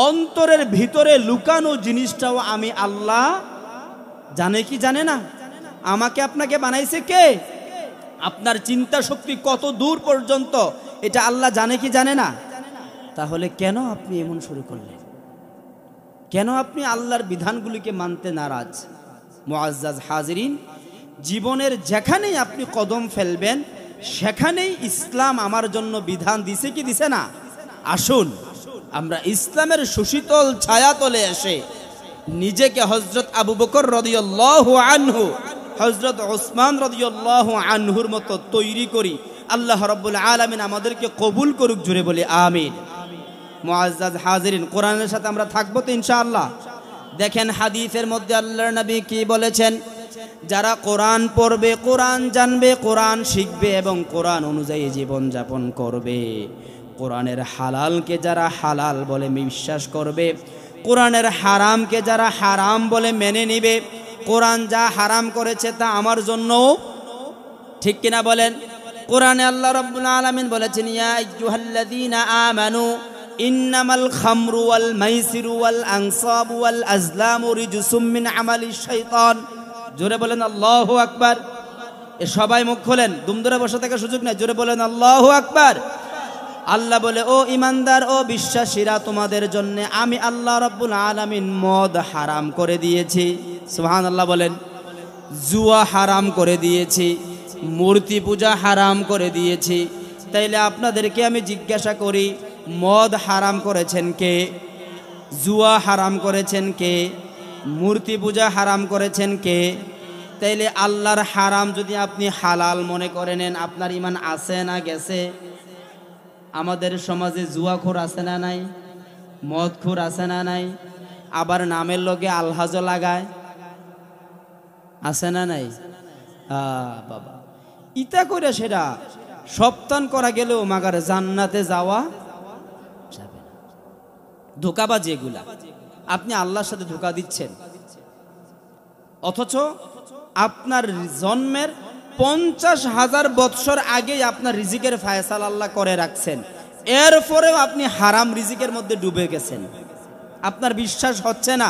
অন্তরের ভিতরে লুকানো জিনিসটাও আমি আল্লাহ জানে কি জানে না? আমাকে আপনাকে বানাইছে কে? আপনার চিন্তা শক্তি কত দূর পর্যন্ত এটা আল্লাহ জানে কি জানে না? তাহলে কেন আপনি এমন শুরু করলেন? কেন আপনি আল্লাহর বিধানগুলিকে মানতে নারাজ? মুআজ্জাজ হাজিরিন, জীবনের যেখানেই আপনি কদম ফেলবেন সেখানেই ইসলাম আমার জন্য বিধান দিছে কি দিছে না? আসুন আমরা ইসলামের সুশীতল ছায়াতলে এসে নিজেকে হযরত আবু বকর রাদিয়াল্লাহু আনহু, হযরত ওসমান রাদিয়াল্লাহু আনহুর মতো তৈরি করি। আল্লাহ রাব্বুল আলামিন আমাদেরকে কবুল করুক। জুড়ে বলি আমিন। মুআজ্জাজ হাজিরিন, কোরআনের সাথে আমরা থাকবো তো ইনশাআল্লাহ। দেখেন হাদিসের মধ্যে আল্লাহর নবী কি বলেছেন? যারা কোরআন পড়বে, কোরআন জানবে, কোরআন শিখবে এবং কোরআন অনুযায়ী জীবন যাপন করবে, কোরআনের হালালকে যারা হালাল বলে বিশ্বাস করবে, কোরআনের হারামকে যারা হারাম বলে মেনে নিবে, কোরআন যা হারাম করেছে তা আমার জন্য ঠিক কিনা বলেন? কোরআনে আল্লাহ রাব্বুল আলামিন বলেছেন ইয়া আইয়ুহাল্লাযীনা আমানু ইন্নামাল খামরু ওয়াল মাইসিরু ওয়াল আনসাবু ওয়াল আজলামু রিজসুম মিন আমালিশ শাইতান। জোরে বলেন আল্লাহু আকবার। এ সবাই মুখ খোলেন, দুম ধরে বসে থাকার সুযোগ নাই। জোরে বলেন আল্লাহু আকবার। আল্লাহ বলে ও ইমানদার ও বিশ্বাসীরা, তোমাদের জন্য আমি আল্লাহ রাব্বুল আলামিন মদ হারাম করে দিয়েছি। সুবহানাল্লাহ বলেন। জুয়া হারাম করে দিয়েছি, মূর্তি পূজা হারাম করে দিয়েছি। তাইলে আপনাদেরকে আমি জিজ্ঞাসা করি, মদ হারাম করেছেন কে? জুয়া হারাম করেছেন কে? মূর্তি পূজা হারাম করেছেন কে? তাইলে আল্লাহর হারাম যদি আপনি হালাল মনে করে নেন, আপনার ঈমান আছে না গেছে? আমাদের সমাজে জুয়াখোর আছে না নাই? মদখুর আছে না নাই? আবার নামের লগে আলহাজ লাগায়, আছে না নাই? বাবা ইতা করে সেটা সপ্তান করা গেলেও মাগার জান্নাতে যাওয়া যাবে না। ধোঁকাবাজি এগুলা, আপনি আল্লাহর সাথে ধোঁকা দিচ্ছেন, অথচ আপনার জন্মের 50,000 বৎসর আগেই আপনার রিজিকের ফায়সালা আল্লাহ করে রাখছেন, এরপরেও আপনি হারাম রিজিকের মধ্যে ডুবে গেছেন। আপনার বিশ্বাস হচ্ছে না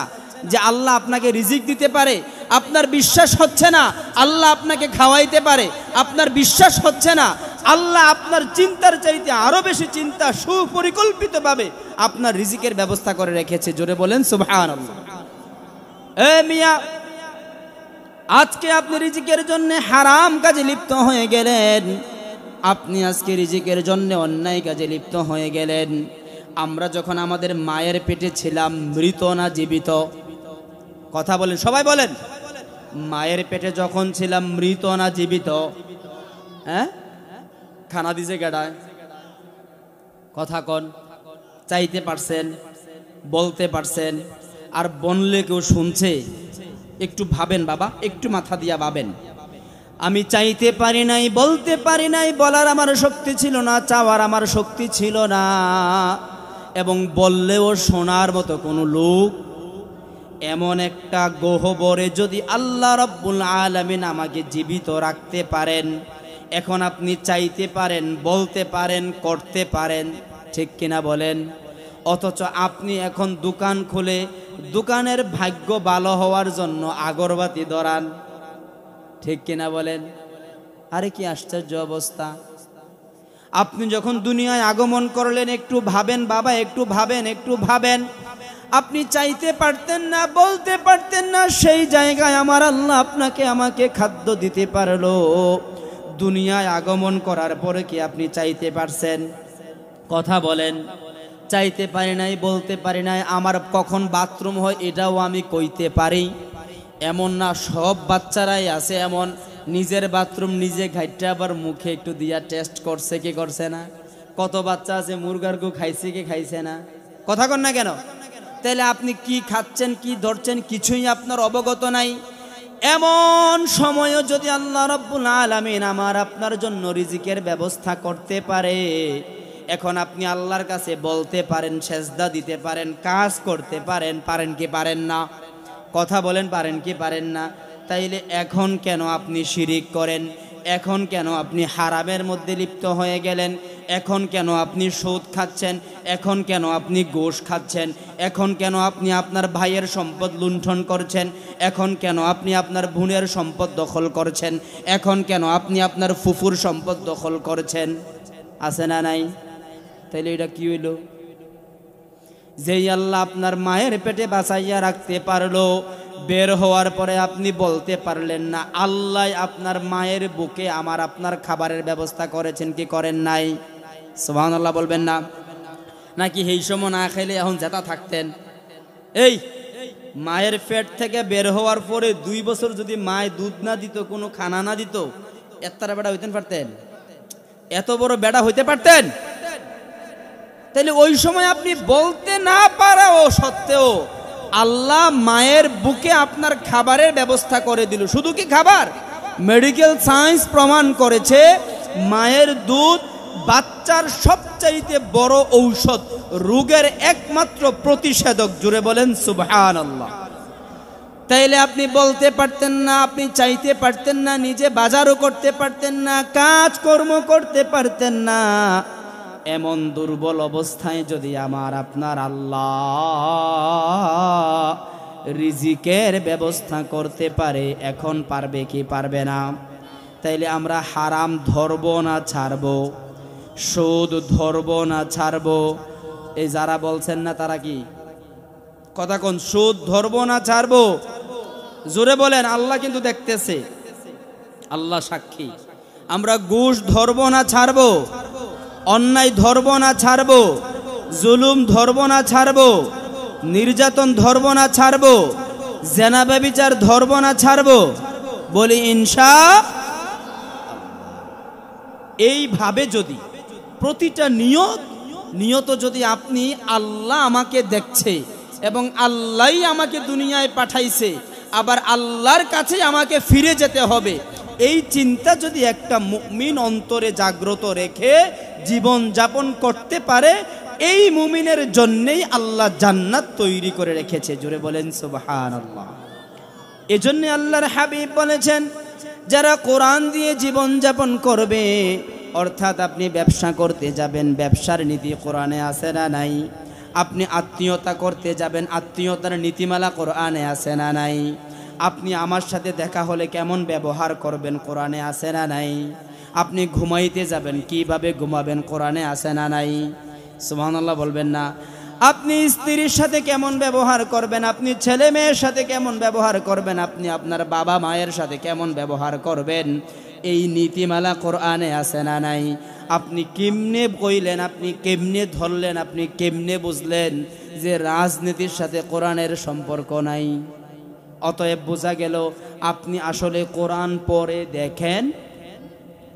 যে আল্লাহ আপনাকে রিজিক দিতে পারে, আপনার বিশ্বাস হচ্ছে না আল্লাহ আপনাকে খাওয়াইতে পারে, আপনার বিশ্বাস হচ্ছে না আল্লাহ আপনার চিন্তার চাইতে আরো বেশি চিন্তা সুপরিকল্পিতভাবে আপনার রিজিকের ব্যবস্থা করে রেখেছে। জোরে বলেন সুবহানাল্লাহ। এ মিয়া, আজকে আপনি রিজিকের জন্য হারাম কাজে লিপ্ত হয়ে গেলেন, আপনি আজকে রিজিকের জন্য অন্যায় কাজে লিপ্ত হয়ে গেলেন। আমরা যখন আমাদের মায়ের পেটে ছিলাম, মৃত না জীবিত? কথা বলেন, সবাই বলেন। মায়ের পেটে যখন ছিলাম, মৃত না জীবিত? হ্যাঁ, খানা দিছে গেডায়, কথা কন। চাইতে পারছেন, বলতে পারছেন, আর বললে কেউ শুনছে? একটু ভাবেন বাবা, একটু মাথা দিয়া ভাবেন। আমি চাইতে পারি নাই, বলতে পারি নাই, বলার আমার শক্তি ছিল না, চাওয়ার আমার শক্তি ছিল না, এবং বললেও শোনার মতো কোনো লোক। এমন একটা গহ্বরে যদি আল্লাহ রাব্বুল আলামিন আমাকে জীবিত রাখতে পারেন, এখন আপনি চাইতে পারেন, বলতে পারেন, করতে পারেন, ঠিক কিনা বলেন? অথচ আপনি এখন দোকান খুলে দোকানের ভাগ্য ভালো হওয়ার জন্য আগরবাতি ধরান, ঠিক কিনা বলেন? আরে কি আশ্চর্য অবস্থা! আপনি যখন দুনিয়ায় আগমন করলেন, একটু ভাবেন বাবা, একটু ভাবেন, একটু ভাবেন। আপনি চাইতে পারতেন না, বলতে পারতেন না, সেই জায়গায় আমার আল্লাহ আপনাকে আমাকে খাদ্য দিতে পারলো। দুনিয়ায় আগমন করার পরে কি আপনি চাইতে পারছেন? কথা বলেন। চাইতে পারি নাই, বলতে পারি নাই, আমার কখন বাথরুম হয় এটাও আমি কইতে পারি। এমন না সব বাচ্চারাই আছে এমন, নিজের বাথরুম নিজে ঘাইটে আবার মুখে একটু দিয়া টেস্ট করছে, কি করছে না? কত বাচ্চা আছে মুরগার গু খাইছে কি খাইছে না? কথা কন না কেন? তাহলে আপনি কি খাচ্ছেন, কি ধরছেন, কিছুই আপনার অবগত নাই। এমন সময়ও যদি আল্লাহ রাব্বুল আলামিন আমার আপনার জন্য রিজিকের ব্যবস্থা করতে পারে, এখন আপনি আল্লাহর কাছে বলতে পারেন, সেজদা দিতে পারেন, কাজ করতে পারেন, পারেন কি পারেন না? কথা বলেন, পারেন কি পারেন না? তাইলে এখন কেন আপনি শিরিক করেন? এখন কেন আপনি হারামের মধ্যে লিপ্ত হয়ে গেলেন? এখন কেন আপনি সুদ খাচ্ছেন? এখন কেন আপনি ঘুষ খাচ্ছেন? এখন কেন আপনি আপনার ভাইয়ের সম্পদ লুণ্ঠন করছেন? এখন কেন আপনি আপনার বোনের সম্পদ দখল করছেন? এখন কেন আপনি আপনার ফুফুর সম্পদ দখল করছেন? আছে না নাই? তাইলে এটা কি হইল? যেই আল্লাহ আপনার মায়ের পেটে বাঁচাইয়া রাখতে পারলো, বের হওয়ার পরে আপনি বলতে পারলেন না, আল্লাহ আপনার মায়ের বুকে আমার আপনার খাবারের ব্যবস্থা করেছেন কি করেন নাই? সুবহানাল্লাহ বলবেন না? নাকি এই সময় না খেলে এখন জেতা থাকতেন? এই মায়ের পেট থেকে বের হওয়ার পরে 2 বছর যদি মায় দুধ না দিত, কোনো খানা না দিত, এত্তারা বেড়া হইতেন পারতেন? এত বড় বেড়া হইতে পারতেন? তাহলে ওই সময় আপনি বলতে না পারাও সত্ত্বেও আল্লাহ মায়ের বুকে আপনার খাবারের ব্যবস্থা করে দিল। শুধু কি খাবার, মেডিকেল সায়েন্স প্রমাণ করেছে মায়ের দুধ বাচ্চার সবচাইতে বড় ঔষধ, রোগের একমাত্র প্রতিষেধক। জুড়ে বলেন সুবহানাল্লাহ। তাইলে আপনি বলতে পারতেন না, আপনি চাইতে পারতেন না, নিজে বাজারও করতে পারতেন না, কাজ কর্ম করতে পারতেন না। এমন দুর্বল অবস্থায় যদি আমার আপনার আল্লাহ রিজিকের ব্যবস্থা করতে পারে, এখন পারবে কি পারবে না? তাইলে আমরা হারাম ধরব না ছাড়ব? সুদ ধরব না ছাড়ব? এই যারা বলছেন না তারা কি কথা কোন? সুদ ধরব না ছাড়ব? জোরে বলেন। আল্লাহ কিন্তু দেখতেছে, আল্লাহ সাক্ষী। আমরা ঘুষ ধরব না ছাড়ব? অন্যায় ধরব না ছাড়ব? জুলুম ধরব না ছাড়ব? নির্যাতন ধরব না ছাড়ব? জেনা ব্যভিচার ধরব না ছাড়ব? বলি ইনশাআল্লাহ। এইভাবে যদি প্রতিটা নিয়ত নিয়ত যদি আপনি আল্লাহ আমাকে দেখছে এবং আল্লাহই আমাকে দুনিয়ায় পাঠাইছে, আবার আল্লাহর কাছে আমাকে ফিরে যেতে হবে, এই চিন্তা যদি একটা মুমিন অন্তরে জাগ্রত রেখে জীবন যাপন করতে পারে, এই মুমিনের জন্যই আল্লাহ জান্নাত তৈরি করে রেখেছে। জোরে বলেন সুবহানাল্লাহ। এজন্য আল্লাহর হাবিব বলেছেন, যারা কোরআন দিয়ে জীবন যাপন করবে, অর্থাৎ আপনি ব্যবসা করতে যাবেন, ব্যবসার নীতি কোরআনে আছে না নাই? আপনি আত্মীয়তা করতে যাবেন, আত্মীয়তার নীতিমালা কোরআনে আছে না নাই? আপনি আমার সাথে দেখা হলে কেমন ব্যবহার করবেন কোরআনে আছে না নাই? আপনি ঘুমাইতে যাবেন, কিভাবে ঘুমাবেন কোরআনে আছে না নাই? সুবহানাল্লাহ বলবেন না? আপনি স্ত্রীর সাথে কেমন ব্যবহার করবেন, আপনি ছেলে মেয়ের সাথে কেমন ব্যবহার করবেন, আপনি আপনার বাবা মায়ের সাথে কেমন ব্যবহার করবেন, এই নীতিমালা কোরআনে আছে না নাই? আপনি কেমনে কইলেন, আপনি কেমনে ধরলেন, আপনি কেমনে বুঝলেন যে রাজনীতির সাথে কোরআনের সম্পর্ক নাই? অতএব বোঝা গেল আপনি আসলে কোরআন পড়ে দেখেন।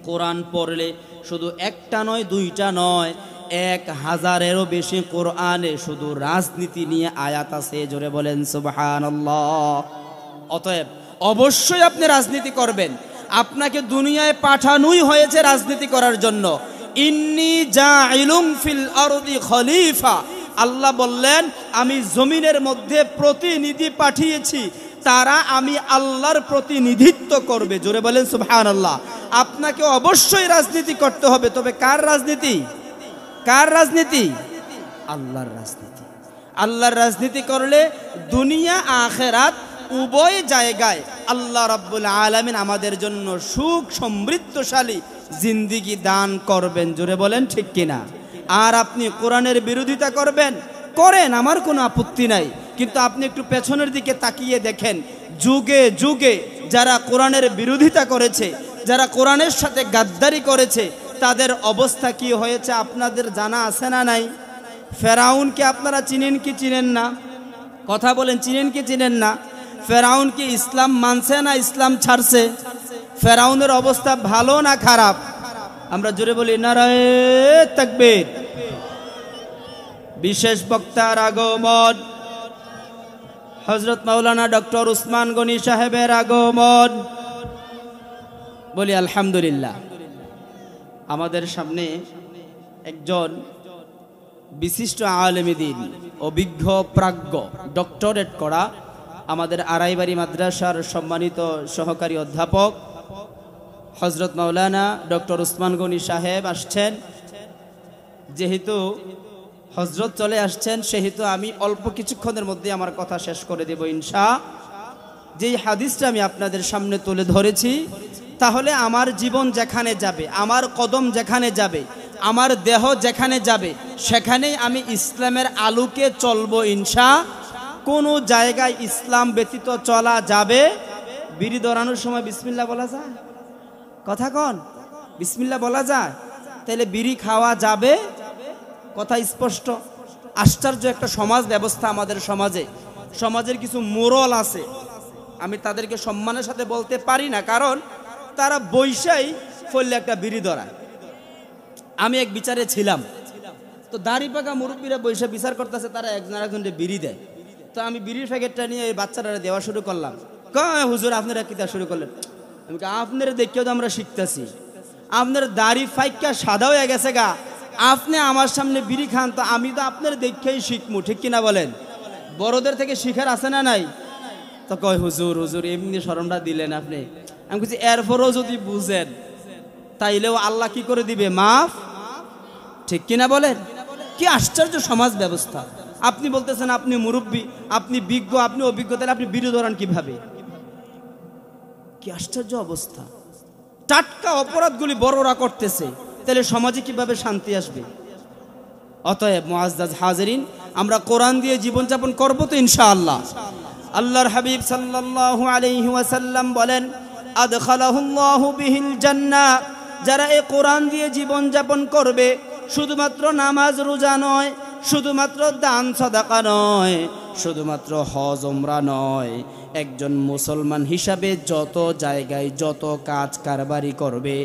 কোরআন পড়লে শুধু একটা নয়, দুইটা নয়, 1000-এরও বেশি কোরআনে শুধু রাজনীতি নিয়ে আয়াত আছে। জোরে বলেন সুবহানাল্লাহ। অতএব অবশ্যই আপনি রাজনীতি করবেন। আপনাকে দুনিয়ায় পাঠানোই হয়েছে রাজনীতি করার জন্য। ইন্নী জাইলুম ফিল আরদি খলিফা, আল্লাহ বললেন আমি জমিনের মধ্যে প্রতিনিধি পাঠিয়েছি, তারা আমি আল্লাহর প্রতিনিধিত্ব করবে। জোরে বলেন সুবহানাল্লাহ। আপনাকে অবশ্যই রাজনীতি করতে হবে, তবে কার রাজনীতি? কার রাজনীতি? আল্লাহর রাজনীতি। আল্লাহর রাজনীতি করলে দুনিয়া আখিরাত উভয় জায়গায় আল্লাহ রাব্বুল আলামিন আমাদের জন্য সুখ সমৃদ্ধশালী জিন্দেগি দান করবেন। জোরে বলেন ঠিক কিনা? আর আপনি কোরআনের বিরোধিতা করবেন, করেন, আমার কোনো আপত্তি নাই, কিন্তু আপনি একটু পেছনের দিকে তাকিয়ে দেখেন, যুগে যুগে যারা কোরআনের বিরোধিতা করেছে, যারা কোরআনের সাথে গাদ্দারি করেছে, তাদের অবস্থা কি হয়েছে আপনাদের জানা আছে না নাই? ফেরাউনকে আপনারা চিনেন কি চিনেন না? কথা বলেন, চিনেন কি চিনেন না? ফেরাউন কি ইসলাম মানছে না ইসলাম ছাড়ছে? ফেরাউনের অবস্থা ভালো না খারাপ? আমরা জোরে বলি নারায়ে তাকবীর। বিশেষ বক্তার আগমন, হযরত মাওলানা ডক্টর উসমান গনি সাহেবের আগমন। বলি আলহামদুলিল্লাহ। আমাদের সামনে একজন বিশিষ্ট আলেমে দ্বীন, অভিজ্ঞ প্রাজ্ঞ, ডক্টরেট করা আমাদের আড়াইবাড়ি মাদ্রাসার সম্মানিত সহকারী অধ্যাপক হযরত মাওলানা ডক্টর উসমান গনি সাহেব আসছেন। যেহেতু হযরত চলে আসছেন, সেহেতু আমি অল্প কিছুক্ষণের মধ্যে আমার কথা শেষ করে দেব ইনশাআল্লাহ। যেই হাদিসটা আমি আপনাদের সামনে তুলে ধরেছি, তাহলে আমার জীবন যেখানে যাবে, আমার কদম যেখানে যাবে, আমার দেহ যেখানে যাবে, সেখানেই আমি ইসলামের আলোকে চলবো ইনশাআল্লাহ। কোনো জায়গায় ইসলাম ব্যতীত চলা যাবে? বিড়ি ধরানোর সময় বিসমিল্লাহ বলা যায়? কথা কন, বিসমিল্লাহ বলা যায়? তাহলে বিড়ি খাওয়া যাবে? কথা স্পষ্ট। আশ্চর্য একটা সমাজ ব্যবস্থা আমাদের সমাজে। সমাজের কিছু মোরাল আছে, আমি তাদেরকে সম্মানের সাথে বলতে পারি না, কারণ তারা বৈশাই ফললে একটা বিড়ি ধরায়। আমি এক বিচারে ছিলাম, তো দাড়ি পাকা মুরব্বীরা বৈশা বিচার করতেছে, তারা একজন একজনকে বিড়ি দেয়। তো আমি বিড়ির প্যাকেটটা নিয়ে এই বাচ্চারা দেওয়া শুরু করলাম। কয় হুজুর আপনারা কি দেওয়া শুরু করলেন? আমি আপনারা দেখেও তো আমরা শিখতেছি, আপনার দাড়ি ফাইকা সাদা হয়ে গেছে গা, আপনি আমার সামনে বিড়ি খান, তো আমি তো আপনার দেখেই শিখমু, ঠিক কিনা বলেন? বড়দের থেকে শিখার আছে না নাই? তো কয় হুজুর হুজুর এমনি শরমটা দিলেন আপনি। আমি বলছি এরপরও যদি বুঝেন তাইলেও আল্লাহ কি করে দিবে? মাফ, ঠিক কিনা বলেন? কি আশ্চর্য সমাজ ব্যবস্থা। আপনি বলতেছেন আপনি মুরব্বী, আপনি বিজ্ঞ, আপনি অভিজ্ঞ, তাহলে আপনি বিড়ি ধরান কিভাবে? কি আশ্চর্য অবস্থা। টাটকা অপরাধগুলি বড়রা করতেছে, তাহলে সমাজে কিভাবে শান্তি আসবে? অতএব মুআজ্জাজ হাজিরিন, আমরা কোরআন দিয়ে জীবনযাপন করব তো ইনশাআল্লাহ। আল্লাহর হাবিব সাল্লাল্লাহু আলাইহি ওয়াসাল্লাম বলেন, আদখালাহুল্লাহু বিহিল জান্নাহ, যারা এই কোরআন দিয়ে জীবনযাপন করবে, শুধুমাত্র নামাজ রোজা নয়, শুধুমাত্র দান সাদাকা নয়, শুধুমাত্র হজ উমরা নয়, একজন মুসলমান হিসাবে যত জায়গায় যত কাজ কারবারি করবে,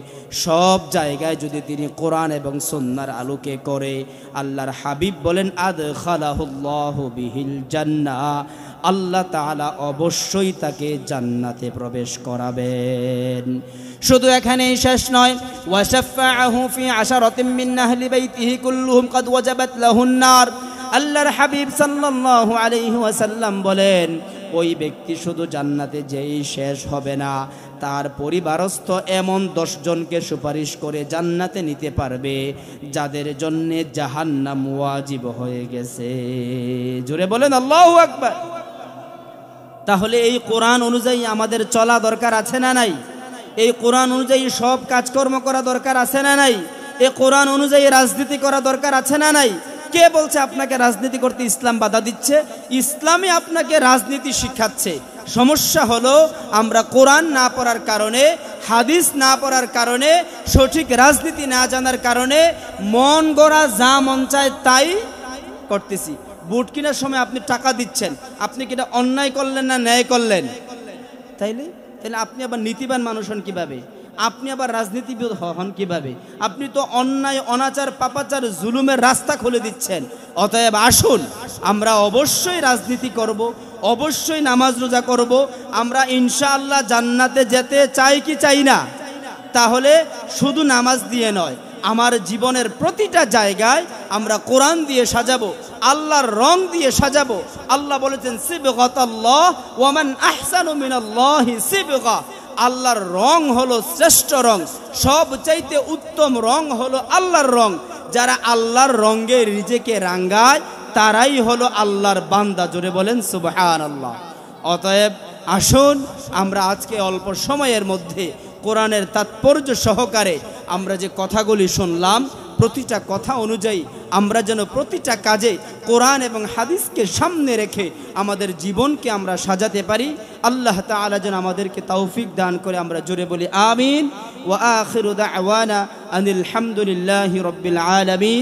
সব জায়গায় যদি তিনি কোরআন এবং সুন্নাহর আলোকে করে, আল্লাহর হাবিব বলেন আদখালাহুল্লাহু বিহিল জান্নাহ, আল্লাহ তাআলা অবশ্যই তাকে জান্নাতে প্রবেশ করাবেন। শুধু এখানেই শেষ নয়, ওয়াশাফাআহু ফি আশারাতিন মিন আহলি বাইতিহি কুল্লুহুম কাদ ওয়াজাবাত লাহুন নার। আল্লাহর হাবিব সাল্লাল্লাহু আলাইহি ওয়াসাল্লাম বলেন, ওই ব্যক্তি শুধু জান্নাতে যেই শেষ হবে না, তার পরিবারস্থ এমন 10 জনকে সুপারিশ করে জান্নাতে নিতে পারবে যাদের জন্যে জাহান্নাম ওয়াজিব হয়ে গেছে। জোরে বলেন আল্লাহু আকবার। তাহলে এই কোরআন অনুযায়ী আমাদের চলা দরকার আছে না নাই? এই কোরআন অনুযায়ী সব কাজকর্ম করা দরকার আছে না নাই? এই কোরআন অনুযায়ী রাজনীতি করা দরকার আছে না নাই? কে বলছে আপনাকে রাজনীতি করতে ইসলাম বাধা দিচ্ছে? ইসলামই আপনাকে রাজনীতি শিখাচ্ছে। সমস্যা হলো আমরা কোরআন না পড়ার কারণে, হাদিস না পড়ার কারণে, সঠিক রাজনীতি না জানার কারণে মন গড়া যা মন চায় তাই করতেছি। ভোট কেনার সময় আপনি টাকা দিচ্ছেন, আপনি কিনা অন্যায় করলেন না ন্যায় করলেন? তাইলে আপনি আবার নীতিবান মানুষ হন কিভাবে? আপনি আবার রাজনীতিবিদ হন কিভাবে? আপনি তো অন্যায়, অনাচার, পাপাচার, জুলুমের রাস্তা খুলে দিচ্ছেন। অতএব আসুন, আমরা অবশ্যই রাজনীতি করব, অবশ্যই নামাজ রোজা করব। আমরা ইনশাআল্লাহ জান্নাতে যেতে চাই কি চাই না? তাহলে শুধু নামাজ দিয়ে নয়, আমার জীবনের প্রতিটা জায়গায় আমরা কোরআন দিয়ে সাজাবো, আল্লাহর রং দিয়ে সাজাবো। আল্লাহ বলেছেন সিবগাতাল্লাহ ওয়া মান আহসানু মিনাল্লাহি সিবগা। আল্লাহর রং হলো শ্রেষ্ঠ রং, সবচাইতে উত্তম রং হলো আল্লাহর রং। যারা আল্লাহর রঙে নিজেকে রাঙ্গায় তারাই হলো আল্লাহর বান্দা। জোরে বলেন সুবহানাল্লাহ। অতএব আসুন, আমরা আজকে অল্প সময়ের মধ্যে কোরআনের তাৎপর্য সহকারে আমরা যে কথাগুলি শুনলাম, প্রতিটা কথা অনুযায়ী আমরা যেন প্রতিটা কাজে কোরআন এবং হাদিসকে সামনে রেখে আমাদের জীবনকে আমরা সাজাতে পারি। আল্লাহ তাআলা যেন আমাদেরকে তৌফিক দান করে। আমরা জোরে বলি আমিন। ওয়া আখিরু দাওয়ানা আনিল হামদুলিল্লাহি রাব্বিল আলামিন।